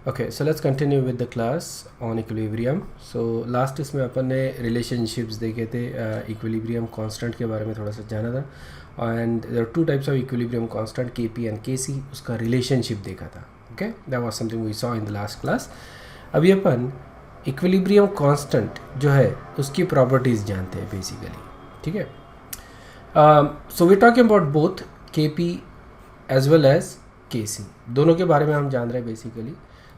Okay, so let's continue with the class on equilibrium. So last इसमें अपन ने relationships देखे थे, इक्विलिब्रियम कांस्टेंट के बारे में थोड़ा सा जाना था. And there are two types of equilibrium constant, K P and K C. उसका रिलेशनशिप देखा था. Okay, that was something we saw in the last class. अभी अपन इक्विलिब्रियम कांस्टेंट जो है उसकी प्रॉपर्टीज़ जानते हैं बेसिकली. ठीक है, so we talking about both K P as well as K C. दोनों के बारे में हम जान रहे हैं बेसिकली.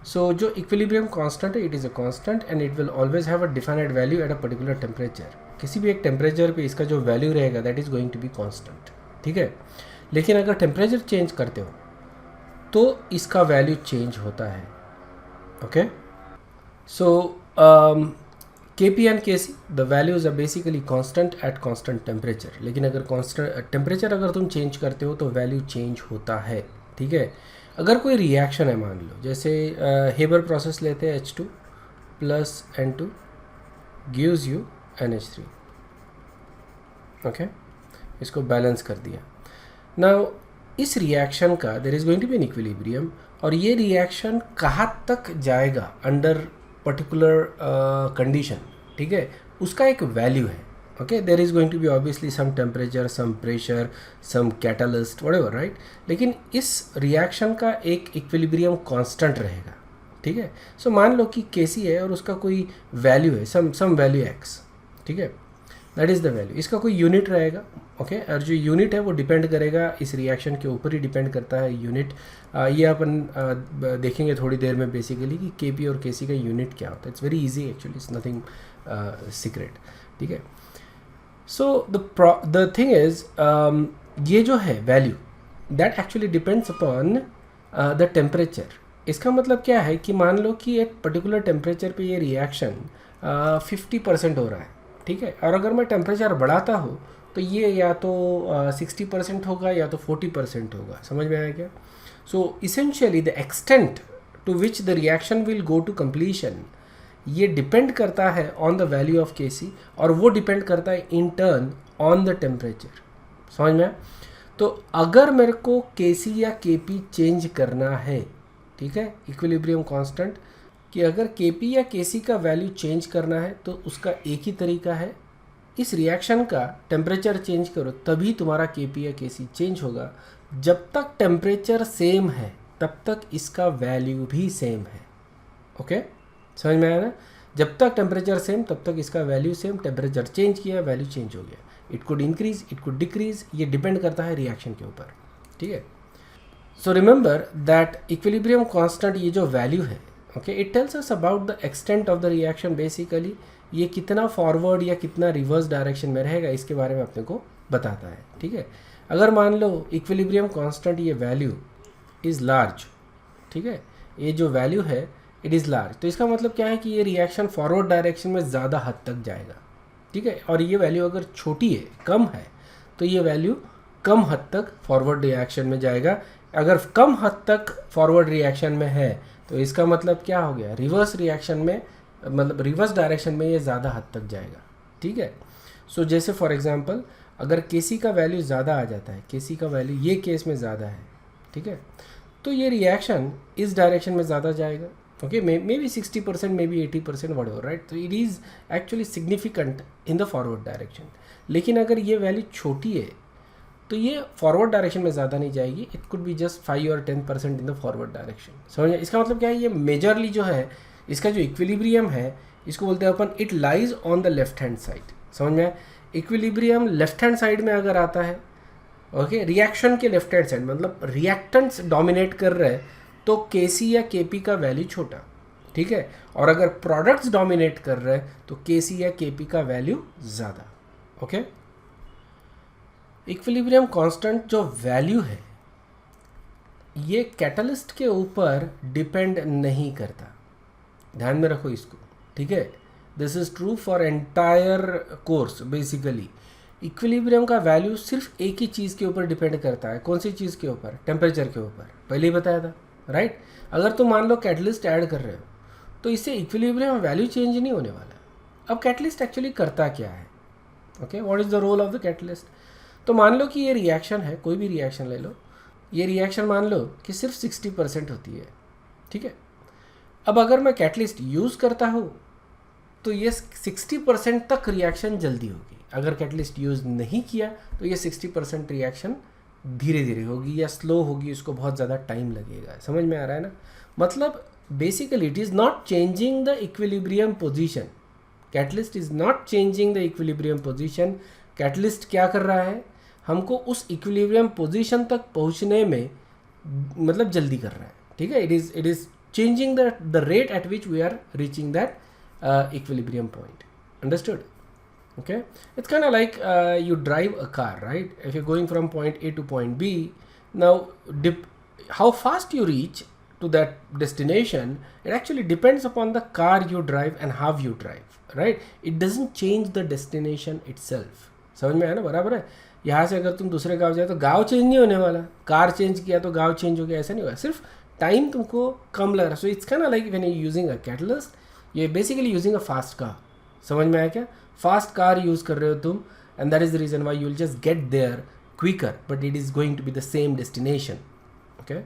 सो जो इक्विलिब्रियम कांस्टेंट है, it is a constant and it will always have a defined value at a particular temperature. किसी भी एक टेम्परेचर पे इसका जो वैल्यू रहेगा that is going to be constant. ठीक है, लेकिन अगर टेम्परेचर चेंज करते हो तो इसका वैल्यू चेंज होता है. Okay, so K P and K C the values are basically constant at constant temperature. लेकिन अगर कांस्टेंट टेम्परेचर अगर तुम चेंज करते हो तो वैल्यू चेंज होता है. ठीक है, अगर कोई रिएक्शन है, मान लो जैसे हेबर प्रोसेस लेते हैं, H2 plus N2 gives you NH3. Okay, इसको बैलेंस कर दिया. नाउ इस रिएक्शन का there is going to be an equilibrium, और ये रिएक्शन कहाँ तक जाएगा अंडर पर्टिकुलर कंडीशन. ठीक है, उसका एक वैल्यू है. Okay, there is going to be obviously some temperature, some pressure, some catalyst, whatever, right. लेकिन इस रिएक्शन का एक इक्विलिब्रियम कांस्टेंट रहेगा. ठीक है, सो मान लो कि केसी है और उसका कोई वैल्यू है, सम वैल्यू एक्स. ठीक है, दैट इज़ द वैल्यू. इसका कोई यूनिट रहेगा. ओके, और जो यूनिट है वो डिपेंड करेगा इस रिएक्शन के ऊपर ही डिपेंड करता है यूनिट. ये अपन देखेंगे थोड़ी देर में बेसिकली कि के पी और के सी का यूनिट क्या होता है. It's very easy actually, it's nothing secret. ठीक है, सो द थिंग इज ये जो है value that actually depends upon the temperature. इसका मतलब क्या है कि मान लो कि एक पर्टिकुलर टेम्परेचर पे ये रिएक्शन 50% हो रहा है. ठीक है, और अगर मैं टेम्परेचर बढ़ाता हूँ तो ये या तो 60% होगा या तो 40% होगा. समझ में आया क्या? So essentially the extent to which the reaction will go to completion, ये डिपेंड करता है ऑन द वैल्यू ऑफ के सी, और वो डिपेंड करता है in turn on the temperature. समझ में? तो अगर मेरे को के सी या के पी चेंज करना है, ठीक है, इक्विलिब्रियम कांस्टेंट, कि अगर के पी या के सी का वैल्यू चेंज करना है तो उसका एक ही तरीका है, इस रिएक्शन का टेम्परेचर चेंज करो तभी तुम्हारा के पी या के सी चेंज होगा. जब तक टेम्परेचर सेम है तब तक इसका वैल्यू भी सेम है. ओके, समझ में आया ना? जब तक टेम्परेचर सेम तब तक इसका वैल्यू सेम. टेम्परेचर चेंज किया, वैल्यू चेंज हो गया. It could increase, it could decrease, ये डिपेंड करता है रिएक्शन के ऊपर. ठीक है, so remember that equilibrium constant ये जो वैल्यू है, okay, it tells us about the extent of the reaction. Basically ये कितना फॉरवर्ड या कितना रिवर्स डायरेक्शन में रहेगा इसके बारे में अपने को बताता है. ठीक है, अगर मान लो इक्विलिब्रियम कांस्टेंट ये वैल्यू इज़ लार्ज, ठीक है, ये जो वैल्यू है इट इज़ लार्ज, तो इसका मतलब क्या है कि ये रिएक्शन फॉरवर्ड डायरेक्शन में ज़्यादा हद तक जाएगा. ठीक है, और ये वैल्यू अगर छोटी है, कम है, तो ये वैल्यू कम हद तक फॉरवर्ड रिएक्शन में जाएगा. अगर कम हद तक फॉरवर्ड रिएक्शन में है तो इसका मतलब क्या हो गया, रिवर्स रिएक्शन में, मतलब रिवर्स डायरेक्शन में ये ज़्यादा हद तक जाएगा. ठीक है, सो जैसे फॉर एग्जांपल अगर के सी का वैल्यू ज़्यादा आ जाता है, के सी का वैल्यू ये केस में ज़्यादा है, ठीक है, तो ये रिएक्शन इस डायरेक्शन में ज़्यादा जाएगा. Okay, maybe 60%, maybe 80%, whatever, right. तो it is actually significant in the forward direction. लेकिन अगर ये वैल्यू छोटी है तो ये फॉरवर्ड डायरेक्शन में ज़्यादा नहीं जाएगी. इट कुड बी जस्ट 5 और 10% इन द फॉरवर्ड डायरेक्शन. समझ, इसका मतलब क्या है, ये मेजरली जो है इसका जो इक्विलिब्रियम है इसको बोलते हैं अपन, it lies on the left hand side. समझ में? इक्विलिब्रियम लेफ्ट हैंड साइड में अगर आता है, ओके, रिएक्शन के लेफ्ट हैंड साइड, मतलब रिएक्टेंट्स डोमिनेट कर रहे हैं तो के सी या के पी का वैल्यू छोटा. ठीक है, और अगर प्रोडक्ट्स डोमिनेट कर रहे हैं तो के सी या के पी का वैल्यू ज़्यादा. ओके, इक्विलिब्रियम कांस्टेंट जो वैल्यू है ये कैटलिस्ट के ऊपर डिपेंड नहीं करता. ध्यान में रखो इसको. ठीक है, this is true for entire course. Basically equilibrium का वैल्यू सिर्फ एक ही चीज़ के ऊपर डिपेंड करता है. कौन सी चीज़ के ऊपर? टेम्परेचर के ऊपर. पहले ही बताया था, राइट. अगर तुम मान लो कैटलिस्ट ऐड कर रहे हो तो इससे इक्विलिब्रियम वैल्यू चेंज नहीं होने वाला. अब कैटलिस्ट एक्चुअली करता क्या है? Okay, what is the role of the catalyst? तो मान लो कि ये रिएक्शन है, कोई भी रिएक्शन ले लो, ये रिएक्शन मान लो कि सिर्फ 60% होती है. ठीक है, अब अगर मैं कैटलिस्ट यूज़ करता हूँ तो ये 60% तक रिएक्शन जल्दी होगी। अगर कैटलिस्ट यूज़ नहीं किया तो ये 60% रिएक्शन धीरे धीरे होगी या स्लो होगी, उसको बहुत ज़्यादा टाइम लगेगा। समझ में आ रहा है ना? मतलब basically it is not changing the equilibrium position. Catalyst is not changing the equilibrium position. Catalyst क्या कर रहा है, हमको उस इक्विलिब्रियम पोजीशन तक पहुंचने में मतलब जल्दी कर रहा है। ठीक है, it is changing the rate at which we are reaching that equilibrium point. Understood? Okay, it's kind of like you drive a car, right? If you're going from point A to point B, now how fast you reach to that destination, it actually depends upon the car you drive and how you drive, right? It doesn't change the destination itself. समझ में आया ना? बराबर है। यहाँ से अगर तुम दूसरे गाँव जाए तो गाँव चेंज नहीं होने वाला, कार चेंज किया तो गाँव चेंज हो गया, ऐसा नहीं होगा, सिर्फ टाइम तुमको कम लग रहा है। So it's kind of like when you using a catalyst, ये basically using a fast car. समझ में आया क्या? फास्ट कार यूज़ कर रहे हो तुम, and that is the reason why you will just get there quicker, but it is going to be the same destination. Okay,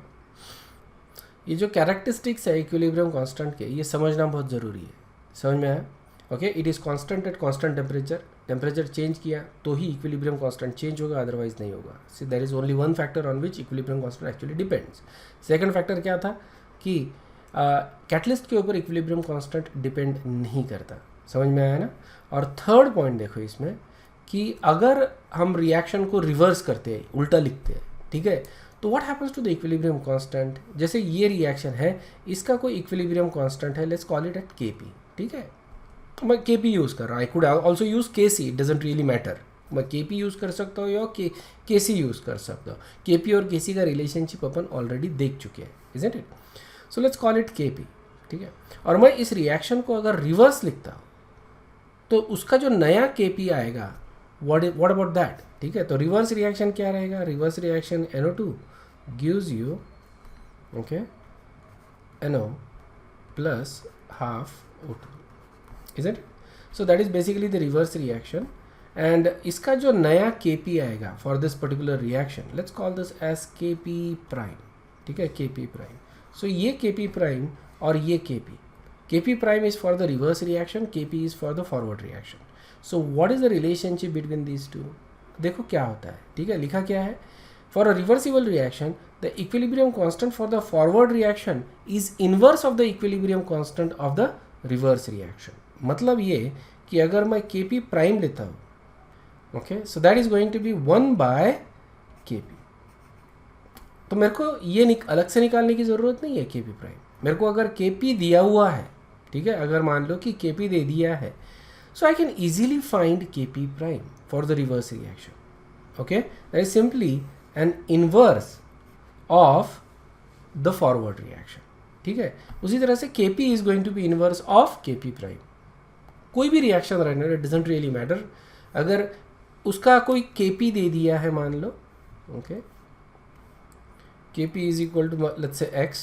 ये जो कैरेक्टरिस्टिक्स है इक्विलिब्रियम कांस्टेंट के, ये समझना बहुत ज़रूरी है। समझ में आया? Okay, it is constant at constant temperature. Temperature change किया तो ही इक्विलिब्रियम कांस्टेंट चेंज होगा, अदरवाइज नहीं होगा। See there is only one factor on which equilibrium constant actually depends. Second factor क्या था कि कैटलिस्ट के ऊपर इक्विलिब्रियम कांस्टेंट डिपेंड नहीं करता। समझ में आया ना? और थर्ड पॉइंट देखो इसमें कि अगर हम रिएक्शन को रिवर्स करते हैं, उल्टा लिखते हैं, ठीक है, तो what happens to the equilibrium constant? जैसे ये रिएक्शन है, इसका कोई इक्विलिब्रियम कांस्टेंट है, let's call it at Kp। ठीक है, मैं Kp यूज़ कर रहा हूँ, I could also use Kc, it doesn't really matter. मैं Kp यूज़ कर सकता हूँ या Kc यूज़ कर सकता हूँ। Kp और Kc का रिलेशनशिप अपन ऑलरेडी देख चुके हैं, isn't it? So let's call it Kp। ठीक है, और मैं इस रिएक्शन को अगर रिवर्स लिखता हूँ तो उसका जो नया Kp आएगा, व्हाट अबाउट दैट? ठीक है, तो रिवर्स रिएक्शन क्या रहेगा? Reverse reaction NO2 gives you okay NO plus half O2, isn't it? So that is basically the reverse reaction, and इसका जो नया Kp आएगा for this particular reaction, let's call this as Kp prime। ठीक है, Kp prime। So ये Kp prime और ये Kp prime is for the reverse reaction, Kp is for the forward reaction. So what is the relationship between these two? देखो क्या होता है। ठीक है, लिखा क्या है? For a reversible reaction, the equilibrium constant for the forward reaction is inverse of the equilibrium constant of the reverse reaction। मतलब ये कि अगर मैं Kp प्राइम लेता हूँ, okay, so that is going to be 1 by Kp। तो मेरे को ये अलग से निकालने की ज़रूरत नहीं है Kp प्राइम। मेरे को अगर Kp दिया हुआ है, ठीक है, अगर मान लो कि Kp दे दिया है, so I can easily find Kp prime for the reverse reaction. Okay, that is simply an inverse of the forward reaction. ठीक है, उसी तरह से Kp is going to be inverse of Kp prime. कोई भी रिएक्शन रहने, it doesn't really matter. अगर उसका कोई Kp दे दिया है, मान लो, okay, Kp is equal to let's say x,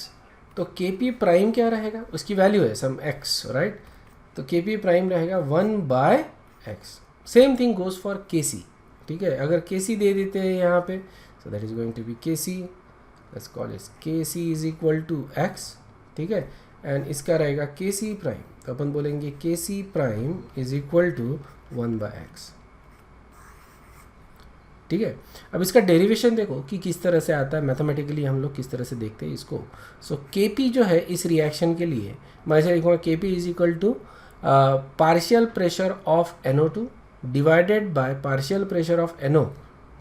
तो Kp प्राइम क्या रहेगा? उसकी वैल्यू है सम x, राइट? तो Kp प्राइम रहेगा 1 by x। Same thing goes for Kc। ठीक है, अगर Kc दे देते हैं यहाँ पे, so that is going to be Kc, let's call it Kc is equal to x। ठीक है, एंड इसका रहेगा Kc प्राइम, तो अपन बोलेंगे Kc prime is equal to 1 by x। ठीक है, अब इसका डेरिवेशन देखो कि किस तरह से आता है, मैथमेटिकली हम लोग किस तरह से देखते हैं इसको। सो Kp जो है इस रिएक्शन के लिए मैं ऐसे लिखूँगा, Kp is equal to partial pressure of NO2 divided by partial pressure of NO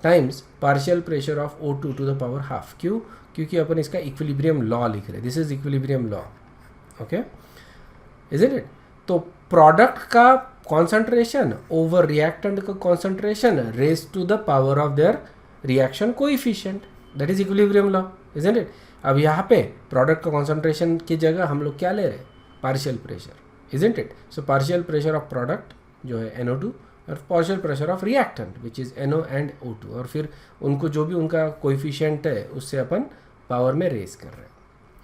times partial pressure of O2 to the power half. क्यों? क्योंकि अपन इसका इक्विलिब्रियम लॉ लिख रहे हैं, this is equilibrium law. Okay, isn't it? तो product का concentration over reactant का concentration raise to the power of their reaction coefficient, that is equilibrium law, isn't it? अब यहाँ पे प्रोडक्ट का कॉन्सेंट्रेशन की जगह हम लोग क्या ले रहे हैं? Partial pressure, isn't it? So partial pressure of product जो है NO2 और partial pressure of reactant which is NO and O2, और फिर उनको जो भी उनका कोएफिशिएंट है उससे अपन पावर में रेज कर रहे हैं।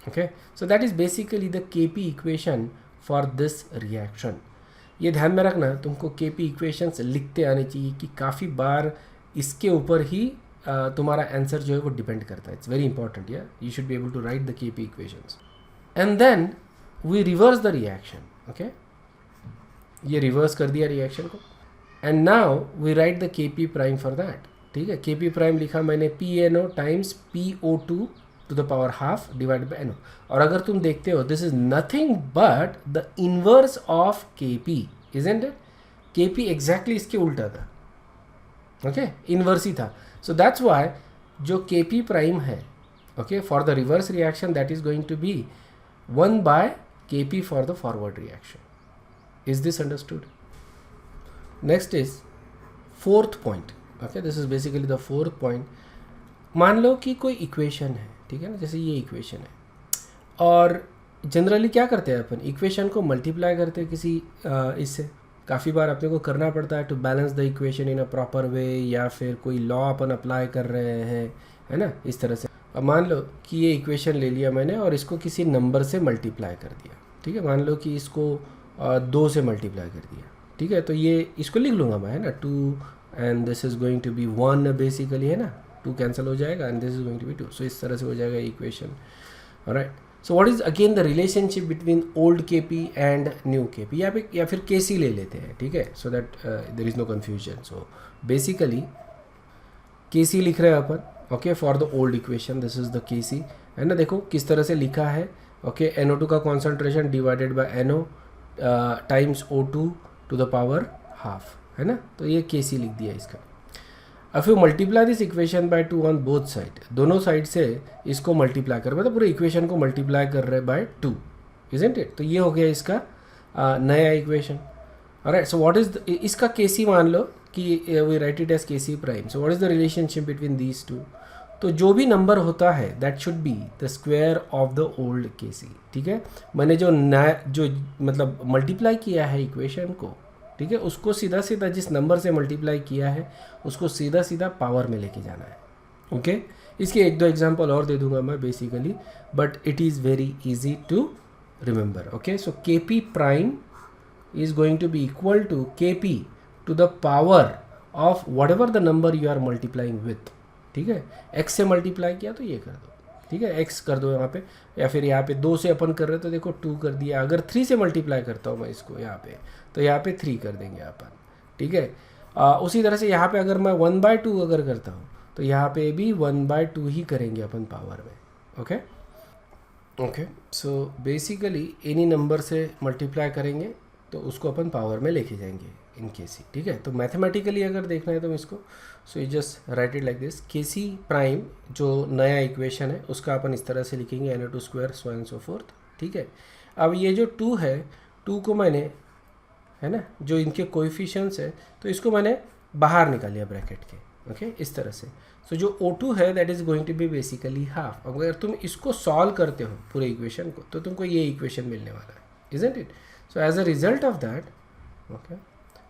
Okay, so that is basically the Kp equation for this reaction. ये ध्यान में रखना, तुमको Kp इक्वेशंस लिखते आने चाहिए कि काफ़ी बार इसके ऊपर ही तुम्हारा आंसर जो है वो डिपेंड करता है। इट्स वेरी इंपॉर्टेंट, या you should be able to write the Kp equations. And then we reverse the reaction. Okay, ये रिवर्स कर दिया रिएक्शन को. And now we write the K P prime for that. ठीक है, K P prime लिखा मैंने P N O times P O two to the power half divided by N O. और अगर तुम देखते हो this is nothing but the inverse of के पी, इजंट इट? के पी एग्जैक्टली इसके उल्टा था. ओके, इनवर्स ही था. सो दैट्स वाई जो के पी प्राइम है, okay, for the reverse reaction that is going to be 1 by K P for the forward reaction. Is this understood? Next is fourth point. Okay, this is basically the fourth point. मान लो कि कोई equation है, ठीक है ना, जैसे ये इक्वेशन है, और जनरली क्या करते हैं अपन, इक्वेशन को मल्टीप्लाई करते हैं किसी इससे. काफ़ी बार अपने को करना पड़ता है to balance the equation in a proper way, या फिर कोई लॉ अपन अप्लाई कर रहे हैं, है ना, इस तरह से. अब मान लो कि ये इक्वेशन ले लिया मैंने और इसको किसी नंबर से मल्टीप्लाई कर दिया. ठीक है, मान लो कि इसको 2 से मल्टीप्लाई कर दिया. ठीक है, तो ये इसको लिख लूँगा मैं, है ना, 2 and this is going to be 1 basically, है ना, 2 कैंसिल हो जाएगा and this is going to be 2. सो इस तरह से हो जाएगा equation. Alright, so what is again the relationship between old K P and new K P, या फिर के सी ले लेते हैं. ठीक है, so that there is no confusion. So basically K C लिख रहे हैं अपन, okay, for the old equation. This is the के सी, है ना. देखो किस तरह से लिखा है. ओके, NO2 का concentration divided by NO times O2 to the power half, है ना. तो ये के सी लिख दिया इसका. अब you multiply this equation by 2 on both side, दोनों साइड से इसको मल्टीप्लाई कर, मतलब पूरे इक्वेशन को मल्टीप्लाई कर रहे बाय 2, इजंट इट? तो ये हो गया इसका नया equation. Alright, so what is इसका के सी मान लो कि we write it as K C prime. So what is the relationship between these two? तो जो भी नंबर होता है that should be the square of the old K C. ठीक है, मैंने जो नया जो मतलब मल्टीप्लाई किया है इक्वेशन को, ठीक है, उसको सीधा सीधा जिस नंबर से मल्टीप्लाई किया है उसको सीधा सीधा पावर में लेके जाना है. ओके, इसके 1-2 एग्जांपल और दे दूंगा मैं basically, but it is very easy to remember. Okay, so K P prime is going to be equal to K P to the power of whatever the number you are multiplying with. ठीक है, x से multiply किया तो ये कर दो. ठीक है, x कर दो यहाँ पे, या फिर यहाँ पे 2 से अपन कर रहे तो देखो 2 कर दिया. अगर 3 से मल्टीप्लाई करता हूँ मैं इसको यहाँ पे, तो यहाँ पे 3 कर देंगे अपन. ठीक है, उसी तरह से यहाँ पे अगर मैं 1/2 अगर करता हूँ तो यहाँ पे भी 1/2 ही करेंगे अपन पावर में. Okay okay, so basically any number से मल्टीप्लाई करेंगे तो उसको अपन पावर में लेके जाएंगे इन के सी. ठीक है, तो मैथमेटिकली अगर देखना है तो इसको, so you just right it like this. के सी प्राइम जो नया इक्वेशन है उसका अपन इस तरह से लिखेंगे NO2 square so and so fourth. ठीक है, अब ये जो 2 है, 2 को मैंने, है ना, जो इनके कोएफिशिएंट्स है तो इसको मैंने बाहर निकाल लिया ब्रैकेट के. ओके, इस तरह से. सो जो O2 है that is going to be basically half. अगर तुम इसको सॉल्व करते हो पूरे इक्वेशन को तो तुमको ये इक्वेशन मिलने वाला है, isn't it? So as a result of that, okay,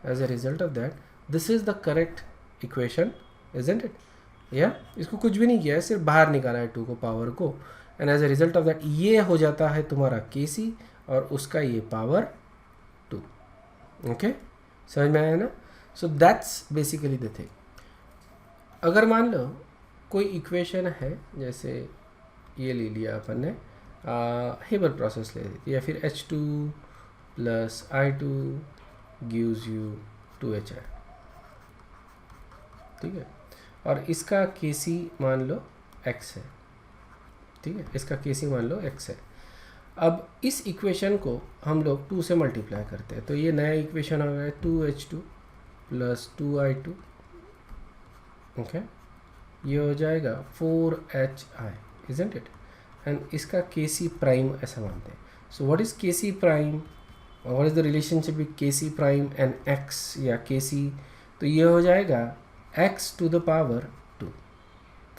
as a result of that this is the correct equation, isn't it? या इसको कुछ भी नहीं किया है, सिर्फ बाहर निकाला है 2 को, पावर को, and as a result of that ये हो जाता है तुम्हारा के सी और उसका ये पावर 2. ओके, समझ में आया ना? So that's basically the thing. अगर मान लो कोई इक्वेशन है, जैसे ये ले लिया अपन ने, हेबर प्रोसेस ले ली थी, या फिर H2 + I2 gives you 2HI. ठीक है, और इसका के सी मान लो x है. ठीक है, इसका के सी मान लो x है. अब इस इक्वेशन को हम लोग 2 से मल्टीप्लाई करते हैं तो ये नया इक्वेशन हो गया 2H2 + 2I2. ओके, ये हो जाएगा 4HI, इजंट इट? एंड इसका के सी प्राइम ऐसा मानते हैं. सो what is K C prime? What is the relationship with K C prime and x या के सी? तो ये हो जाएगा x to the power 2.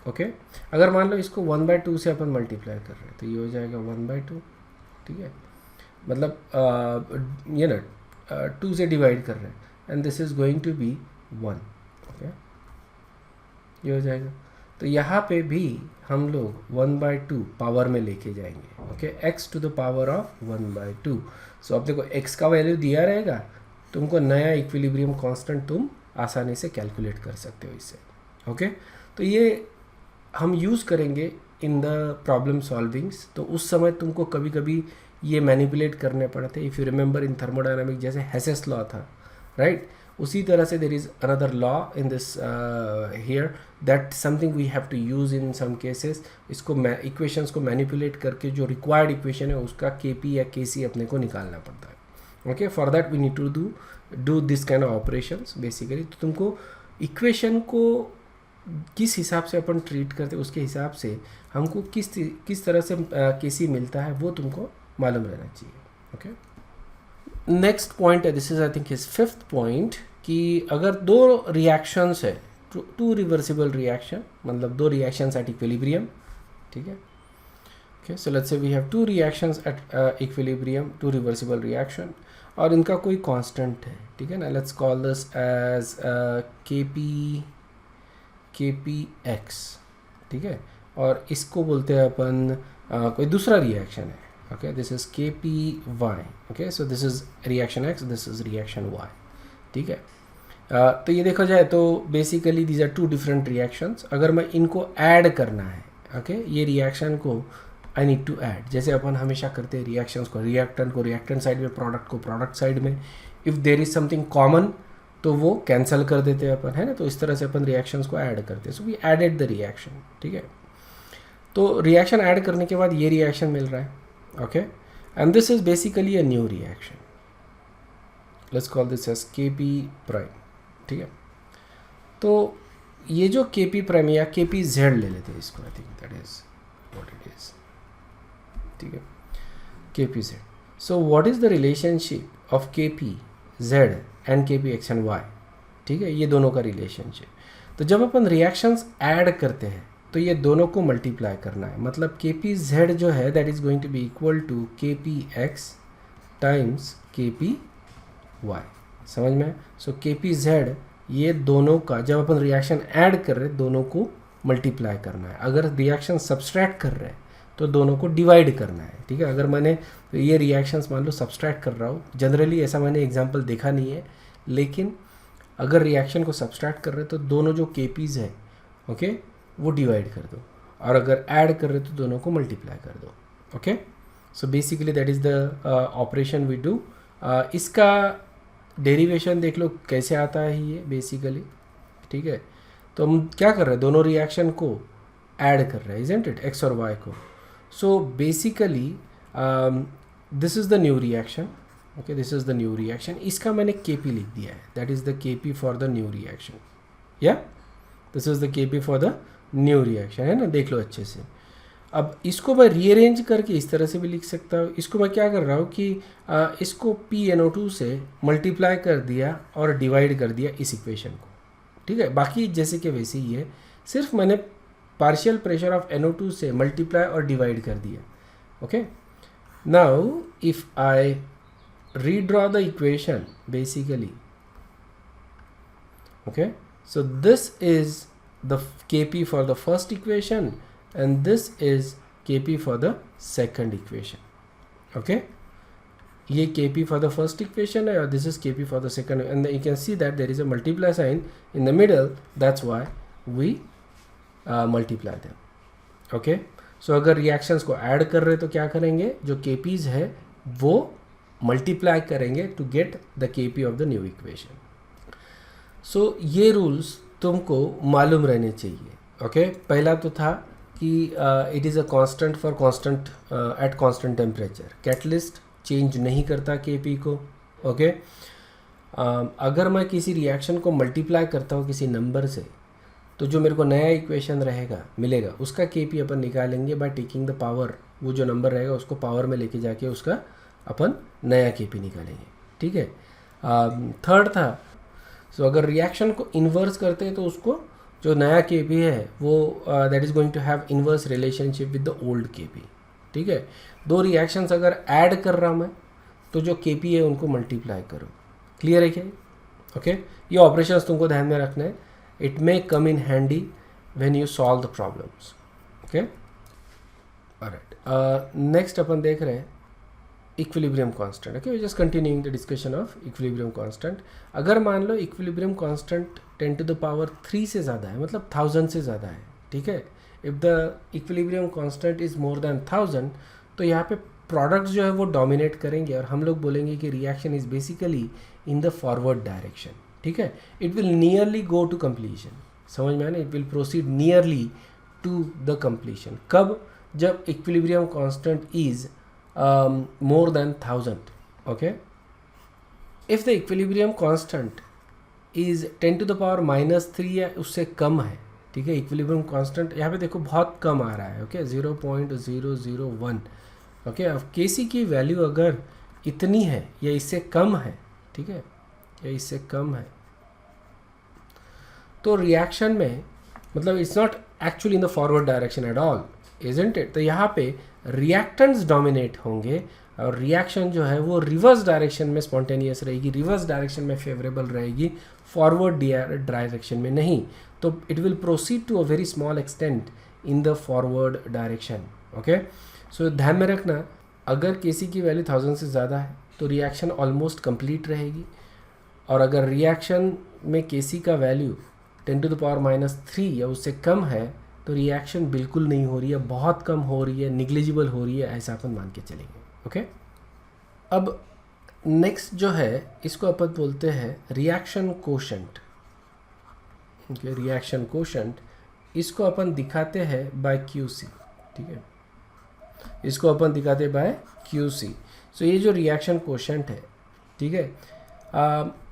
Okay, अगर मान लो इसको 1/2 से अपन मल्टीप्लाई कर रहे हैं तो ये हो जाएगा 1/2. ठीक है, मतलब ये ना 2 से डिवाइड कर रहे हैं and this is going to be 1. Okay, ये हो जाएगा. तो यहाँ पे भी हम लोग 1/2 पावर में लेके जाएंगे. Okay, x to the power of 1/2. So अब देखो x का वैल्यू दिया रहेगा, तुमको नया इक्विलिब्रियम कांस्टेंट तुम आसानी से कैलकुलेट कर सकते हो इससे. ओके, तो ये हम यूज़ करेंगे इन द प्रॉब्लम सॉल्विंग्स. तो उस समय तुमको कभी कभी ये मैनिपुलेट करने पड़ते। If you remember in thermodynamic जैसे हेसेस लॉ था, राइट, उसी तरह से there is another law in this here that something we have to use in some cases. इसको इक्वेशंस को मैनिपुलेट करके जो रिक्वायर्ड इक्वेशन है उसका KP या KC अपने को निकालना पड़ता है। Okay, for that we need to do this kind of operations basically. तो तुमको इक्वेशन को किस हिसाब से अपन ट्रीट करते उसके हिसाब से हमको किस तरह से KC मिलता है वो तुमको मालूम रहना चाहिए। ओके, नेक्स्ट पॉइंट है, this is I think his 5th point, कि अगर दो रिएक्शंस है, टू रिवर्सिबल रिएक्शन, मतलब दो रिएक्शंस एट इक्विलिब्रियम, ठीक है। Okay, so let's say we have 2 reactions at equilibrium, 2 reversible reaction, और इनका कोई कांस्टेंट है, ठीक है ना। Let's call this as KPX, ठीक है, और इसको बोलते हैं अपन कोई दूसरा रिएक्शन है। Okay, this is KPY. Okay, so this is reaction X, this is reaction Y. ठीक है, तो ये देखा जाए तो basically these are 2 different reactions. अगर मैं इनको ऐड करना है, okay, ये रिएक्शन को I need to add, जैसे अपन हमेशा करते हैं रिएक्शंस को, रिएक्टेंट को रिएक्टेंट साइड में, प्रोडक्ट को प्रोडक्ट साइड में। If there is something common तो वो कैंसिल कर देते हैं अपन, है ना। तो इस तरह से अपन रिएक्शंस को ऐड करते हैं। So we added the reaction, ठीक है। तो रिएक्शन ऐड करने के बाद ये रिएक्शन मिल रहा है, okay, and this is basically a new reaction. Let's call this as KP prime, ठीक है। तो ये जो KP prime या KPZ ले लेते हैं इसको, I think that is what it is, ठीक है, KPZ. So what is the relationship of KPZ and KPX and Y, ठीक है, ये दोनों का रिलेशनशिप। तो जब अपन रिएक्शंस ऐड करते हैं तो ये दोनों को मल्टीप्लाई करना है, मतलब KPZ जो है that is going to be equal to KPX times KPY, समझ में। सो KPZ ये दोनों का जब अपन रिएक्शन ऐड कर रहे दोनों को मल्टीप्लाई करना है। अगर रिएक्शन सब्सट्रैक्ट कर रहे हैं तो दोनों को डिवाइड करना है, ठीक है। अगर मैंने ये रिएक्शंस मान लो सब्सट्रैक्ट कर रहा हूँ, जनरली ऐसा मैंने एग्जांपल देखा नहीं है, लेकिन अगर रिएक्शन को सब्सट्रैक्ट कर रहे तो दोनों जो KPs है, ओके, वो डिवाइड कर दो, और अगर ऐड कर रहे तो दोनों को मल्टीप्लाई कर दो। Okay, so basically that is the operation we do. इसका डेरिवेशन देख लो कैसे आता है ये बेसिकली, ठीक है। तो हम क्या कर रहे हैं, दोनों रिएक्शन को ऐड कर रहे हैं, इजंट इट, X और Y को। So basically this is the new reaction, okay, this is the new reaction. इसका मैंने KP लिख दिया है, that is the KP for the new reaction, या this is the KP for the new reaction, है ना, देख लो अच्छे से। अब इसको मैं रीअरेंज करके इस तरह से भी लिख सकता हूँ। इसको मैं क्या कर रहा हूँ कि इसको PNO2 से मल्टीप्लाई कर दिया और डिवाइड कर दिया इस इक्वेशन को, ठीक है। बाकी जैसे कि वैसे ही है, सिर्फ मैंने पार्शियल प्रेशर ऑफ NO2 से मल्टीप्लाई और डिवाइड कर दिया। Okay, now if I redraw the equation basically, okay, so this is the KP for the first equation and this is KP for the second equation, okay, ये KP for the first equation है और this is KP for the second, and you can see that there is a multiply sign in the middle, that's why we multiply them, okay। so अगर reactions को add कर रहे तो क्या करेंगे, जो KPs है वो मल्टीप्लाई करेंगे to get the KP of the new equation. So ये रूल्स तुमको मालूम रहने चाहिए, ओके। पहला तो था कि it is a constant for constant at constant temperature, catalyst change नहीं करता KP को, ओके। अगर मैं किसी रिएक्शन को मल्टीप्लाई करता हूँ किसी नंबर से तो जो मेरे को नया इक्वेशन रहेगा मिलेगा उसका KP अपन निकालेंगे बाय टेकिंग द पावर, वो जो नंबर रहेगा उसको पावर में लेके जाके उसका अपन नया KP निकालेंगे, ठीक है। थर्ड था, सो अगर रिएक्शन को इन्वर्स करते हैं तो उसको जो नया KP है वो that is going to have inverse relationship with the old KP, ठीक है। दो रिएक्शंस अगर ऐड कर रहा मैं तो जो KP है उनको मल्टीप्लाई करो, क्लियर है क्या, ओके। ये ऑपरेशंस तुमको ध्यान में रखना है, it may come in handy when you solve the problems, okay. Alright, next अपन देख रहे हैं equilibrium constant, okay, just continuing the discussion of equilibrium constant. अगर मान लो equilibrium constant 10 to the power 3 से ज़्यादा है, मतलब 1000 से ज़्यादा है, ठीक है। If the equilibrium constant is more than 1000 तो यहाँ पे प्रोडक्ट्स जो है वो डोमिनेट करेंगे और हम लोग बोलेंगे कि reaction is basically in the forward direction, ठीक है. It will nearly go to completion, समझ में आया ना, it will proceed nearly to the completion. कब? जब equilibrium constant is more than 1000. Okay, if the equilibrium constant is 10 to the power -3 या उससे कम है, ठीक है. इक्विलिब्रियम कांस्टेंट यहाँ पे देखो बहुत कम आ रहा है, ओके, 0.001. ओके, अब केसी की वैल्यू अगर इतनी है या इससे कम है, ठीक है, या इससे कम है, तो रिएक्शन में मतलब it's not actually in the forward direction at all, isn't it. तो यहाँ पे रिएक्टेंट्स डोमिनेट होंगे और रिएक्शन जो है वो रिवर्स डायरेक्शन में स्पॉन्टेनियस रहेगी, रिवर्स डायरेक्शन में फेवरेबल रहेगी, फॉरवर्ड डायरेक्शन में नहीं. तो it will proceed to a very small extent in the forward direction. Okay, so ध्यान में रखना, अगर केसी की वैल्यू 1000 से ज़्यादा है तो रिएक्शन ऑलमोस्ट कंप्लीट रहेगी, और अगर रिएक्शन में केसी का वैल्यू 10 टू द पावर -3 या उससे कम है तो रिएक्शन बिल्कुल नहीं हो रही है, बहुत कम हो रही है, निग्लिजिबल हो रही है, ऐसा अपन मान के चलेंगे. ओके, अब नेक्स्ट जो है इसको अपन बोलते हैं reaction quotient. Okay, reaction quotient इसको अपन दिखाते हैं बाय क्यूसी, ठीक है, इसको अपन दिखाते हैं बाय क्यूसी. सो ये जो रिएक्शन कोशेंट है, ठीक है,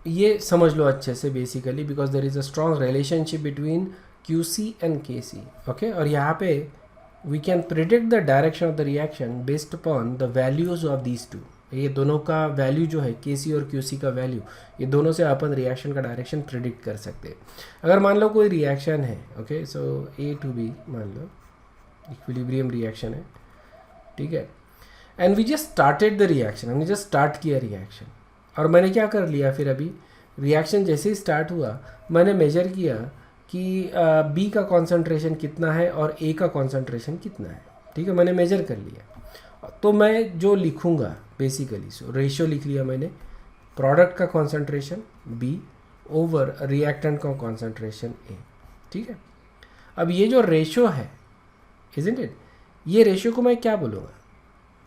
ये समझ लो अच्छे से basically, because there is a strong relationship between QC and KC. Okay, और यहाँ पे we can predict the direction of the reaction based upon the values of these two. ये दोनों का वैल्यू जो है KC और QC का वैल्यू, ये दोनों से अपन रिएक्शन का डायरेक्शन प्रिडिक्ट कर सकते हैं. अगर मान लो कोई रिएक्शन है, okay, so A to B मान लो इक्विलिब्रियम रिएक्शन है, ठीक है, and we just started the reaction, हमने जस्ट स्टार्ट किया रिएक्शन, और मैंने क्या कर लिया, फिर अभी रिएक्शन जैसे ही स्टार्ट हुआ मैंने मेजर किया कि B का कॉन्सेंट्रेशन कितना है और A का कॉन्सेंट्रेशन कितना है, ठीक है, मैंने मेजर कर लिया. तो मैं जो लिखूँगा बेसिकली, सो रेशियो लिख लिया मैंने, प्रोडक्ट का कॉन्सेंट्रेशन B ओवर रिएक्टेंट का कॉन्सेंट्रेशन A, ठीक है. अब ये जो रेशियो है, इजंट इट, ये रेशियो को मैं क्या बोलूँगा,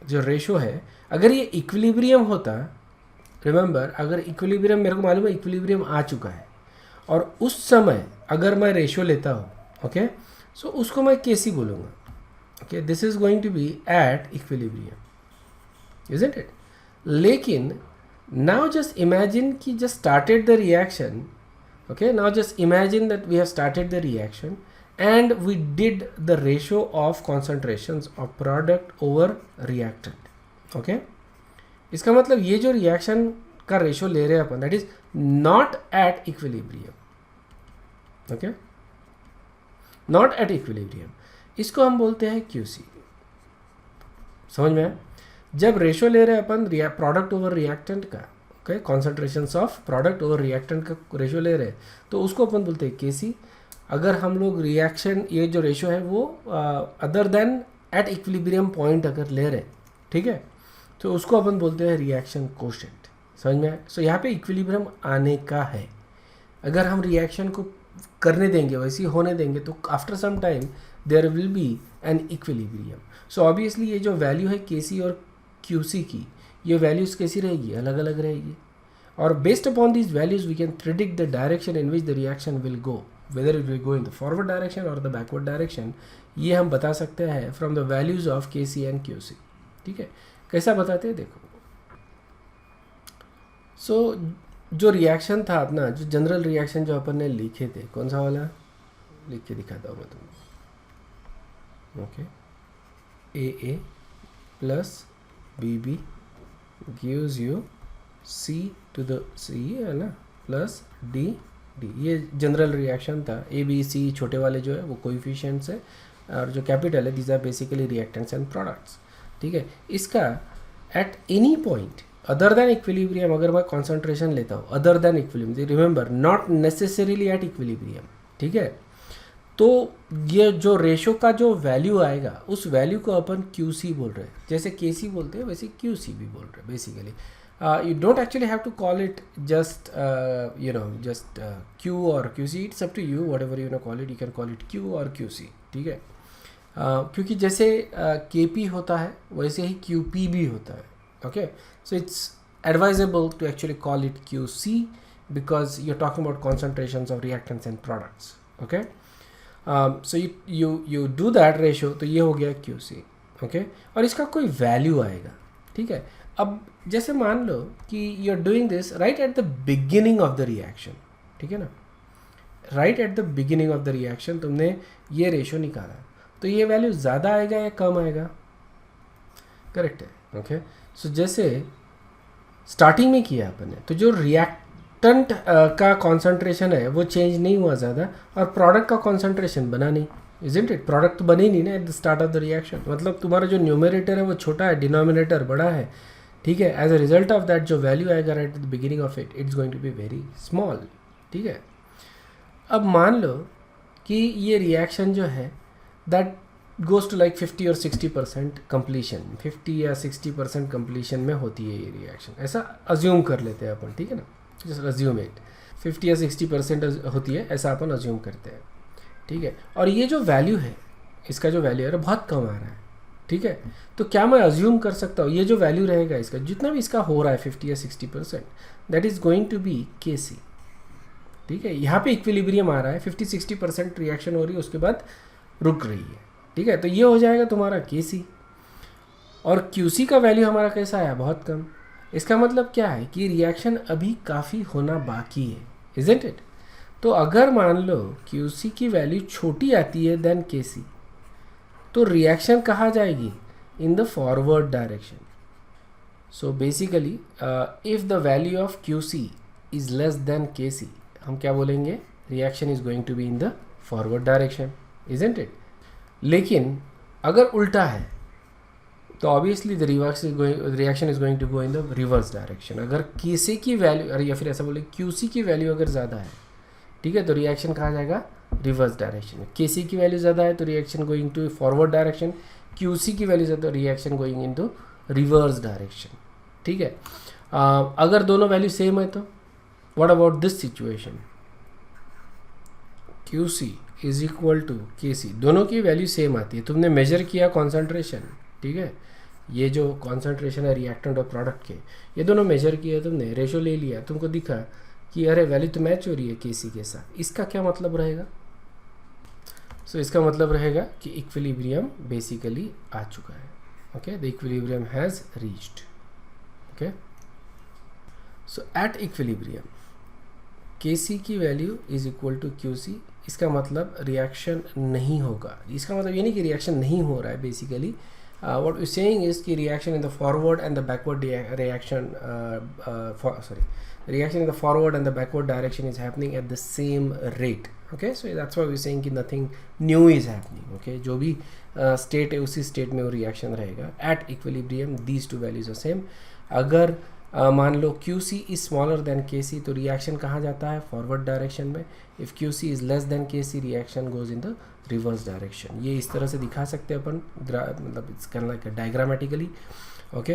जो रेशियो है, अगर ये इक्विलिब्रियम होता, रिमेंबर, अगर इक्विलिब्रियम, मेरे को मालूम है इक्विलिब्रियम आ चुका है, और उस समय अगर मैं रेशियो लेता हूँ, ओके, सो उसको मैं केसी बोलूँगा. Okay, this is going to be at equilibrium, isn't it. लेकिन नाउ जस्ट इमेजिन कि just started the reaction. Okay, now just imagine that we have started the reaction and we did the ratio of concentrations of product over reactant. Okay, इसका मतलब ये जो reaction का ratio ले रहे हैं अपन, that is not at equilibrium. Okay, not at equilibrium, इसको हम बोलते हैं QC. समझ में आया? जब रेशियो ले रहे हैं अपन प्रोडक्ट ओवर रिएक्टेंट का, okay, concentrations of product over reactant का रेशियो ले रहे हैं, तो उसको अपन बोलते हैं KC. अगर हम लोग रिएक्शन, ये जो रेशियो है वो other than at equilibrium point अगर ले रहे हैं, ठीक है, तो उसको अपन बोलते हैं रिएक्शन कोशेंट. समझ में आया? सो यहाँ पे इक्विलिब्रियम आने का है, अगर हम रिएक्शन को करने देंगे, वैसे ही होने देंगे, तो after some time there will be an equilibrium. So obviously ये जो वैल्यू है KC और QC की, ये वैल्यूज़ कैसी रहेगी, अलग अलग रहेगी, और based upon these values we can predict the direction in which the reaction will go, whether it will go in the forward direction और द बैकवर्ड डायरेक्शन. ये हम बता सकते हैं from the values of KC and QC. ठीक है, कैसा बताते हैं देखो. सो जो रिएक्शन था अपना, जो जनरल रिएक्शन जो अपन ने लिखे थे, कौन सा वाला लिख के दिखाता हूँ मैं तुमको. Okay, AA plus BB gives you C to the C, है ना, प्लस D. ये जनरल रिएक्शन था. ABC छोटे वाले जो है वो कोएफिशिएंट्स है, और जो कैपिटल है these are basically reactants and products. ठीक है, इसका at any point other than equilibrium अगर मैं कॉन्सेंट्रेशन लेता हूँ, other than equilibrium, remember not necessarily at equilibrium. ठीक है, तो ये जो रेशो का जो वैल्यू आएगा, उस वैल्यू को अपन QC बोल रहे हैं. जैसे KC बोलते हैं वैसे QC भी बोल रहे हैं. Basically you don't actually have to call it just just Q or QC. It's up to you, whatever you call it, you can call it Q or QC. ठीक है, क्योंकि जैसे Kp होता है वैसे ही Qp भी होता है. Okay, so it's advisable to actually call it QC because you're talking about concentrations of reactants and products. Okay, so you do that ratio, तो ये हो गया QC. Okay, और इसका कोई वैल्यू आएगा. ठीक है, अब जैसे मान लो कि you are doing this right at the beginning of the reaction. ठीक है ना, right at the beginning of the reaction तुमने ये रेशो निकाला, तो ये वैल्यू ज़्यादा आएगा या कम आएगा? करेक्ट है. ओके, सो जैसे स्टार्टिंग में किया अपन ने, तो जो रिएक्टेंट का कॉन्सेंट्रेशन है वो चेंज नहीं हुआ ज़्यादा, और प्रोडक्ट का कॉन्सेंट्रेशन बना नहीं. Isn't it? प्रोडक्ट तो बने नहीं ना at the start of the reaction. मतलब तुम्हारा जो न्यूमरेटर है वो छोटा है, डिनोमिनेटर बड़ा है. ठीक है, as a result of that जो वैल्यू आएगा right at the beginning of it, it's going to be very small. ठीक है, अब मान लो कि ये रिएक्शन जो है दैट गोज टू लाइक 50 और 60% कंप्लीशन, 50 या 60% कंप्लीशन में होती है ये रिएक्शन. ऐसा अज्यूम कर लेते हैं अपन. ठीक है ना, जस्ट अज्यूम इट 50 या 60% होती है, ऐसा अपन अज्यूम करते हैं. ठीक है, और ये जो वैल्यू है, इसका जो वैल्यू है बहुत कम आ रहा है. ठीक है, तो क्या मैं अज्यूम कर सकता हूँ ये जो वैल्यू रहेगा इसका, जितना भी इसका हो रहा है 50 या 60%, that is going to be Kc. ठीक है, यहाँ पे इक्विलिब्रियम आ रहा है, 50-60% रिएक्शन हो रही है, उसके बाद रुक रही है. ठीक है, तो ये हो जाएगा तुम्हारा Kc. और Qc का वैल्यू हमारा कैसा आया? बहुत कम. इसका मतलब क्या है कि रिएक्शन अभी काफ़ी होना बाकी है. Isn't it? तो अगर मान लो Qc की वैल्यू छोटी आती है देन Kc, तो रिएक्शन कहाँ जाएगी? In the forward direction. So basically if the value of Qc is less than Kc, हम क्या बोलेंगे? Reaction is going to be in the forward direction. Isn't it? लेकिन अगर उल्टा है तो obviously the reaction is going to go in the reverse direction. अगर Kc की वैल्यू, या फिर ऐसा बोले Qc की वैल्यू अगर ज़्यादा है, ठीक है, तो रिएक्शन कहाँ जाएगा? Reverse direction. Kc की वैल्यू ज़्यादा है तो reaction going to forward direction. Qc की वैल्यू ज़्यादा, reaction going in to reverse direction. ठीक है, अगर दोनों वैल्यू सेम है तो what about this situation? Qc is equal to Kc, दोनों की वैल्यू सेम आती है. तुमने मेजर किया कॉन्सेंट्रेशन. ठीक है, ये जो कॉन्सेंट्रेशन है रिएक्टेंट और प्रोडक्ट के, ये दोनों मेजर किए तुमने, रेशो ले लिया, तुमको दिखा कि अरे वैल्यू तो मैच हो रही है Kc के साथ. इसका क्या मतलब रहेगा? सो इसका मतलब रहेगा कि इक्विलिब्रियम बेसिकली आ चुका है. Okay, the equilibrium has reached. Okay, so at equilibrium Kc की value is equal to Qc. इसका मतलब रिएक्शन नहीं होगा. इसका मतलब ये नहीं कि रिएक्शन नहीं हो रहा है. Basically what we're saying is कि reaction in the forward and the backward reaction reaction in the forward and the backward direction is happening at the same rate. Okay, so that's why we're saying कि nothing new is happening. Okay, जो भी state है उसी state में वो reaction रहेगा. At equilibrium these two values are same. अगर मान लो Qc is smaller than Kc, तो reaction कहाँ जाता है? forward direction में. If Qc is less than Kc, reaction goes in the reverse direction. ये इस तरह से दिखा सकते हैं अपन, मतलब it's kind like diagrammatically. Okay,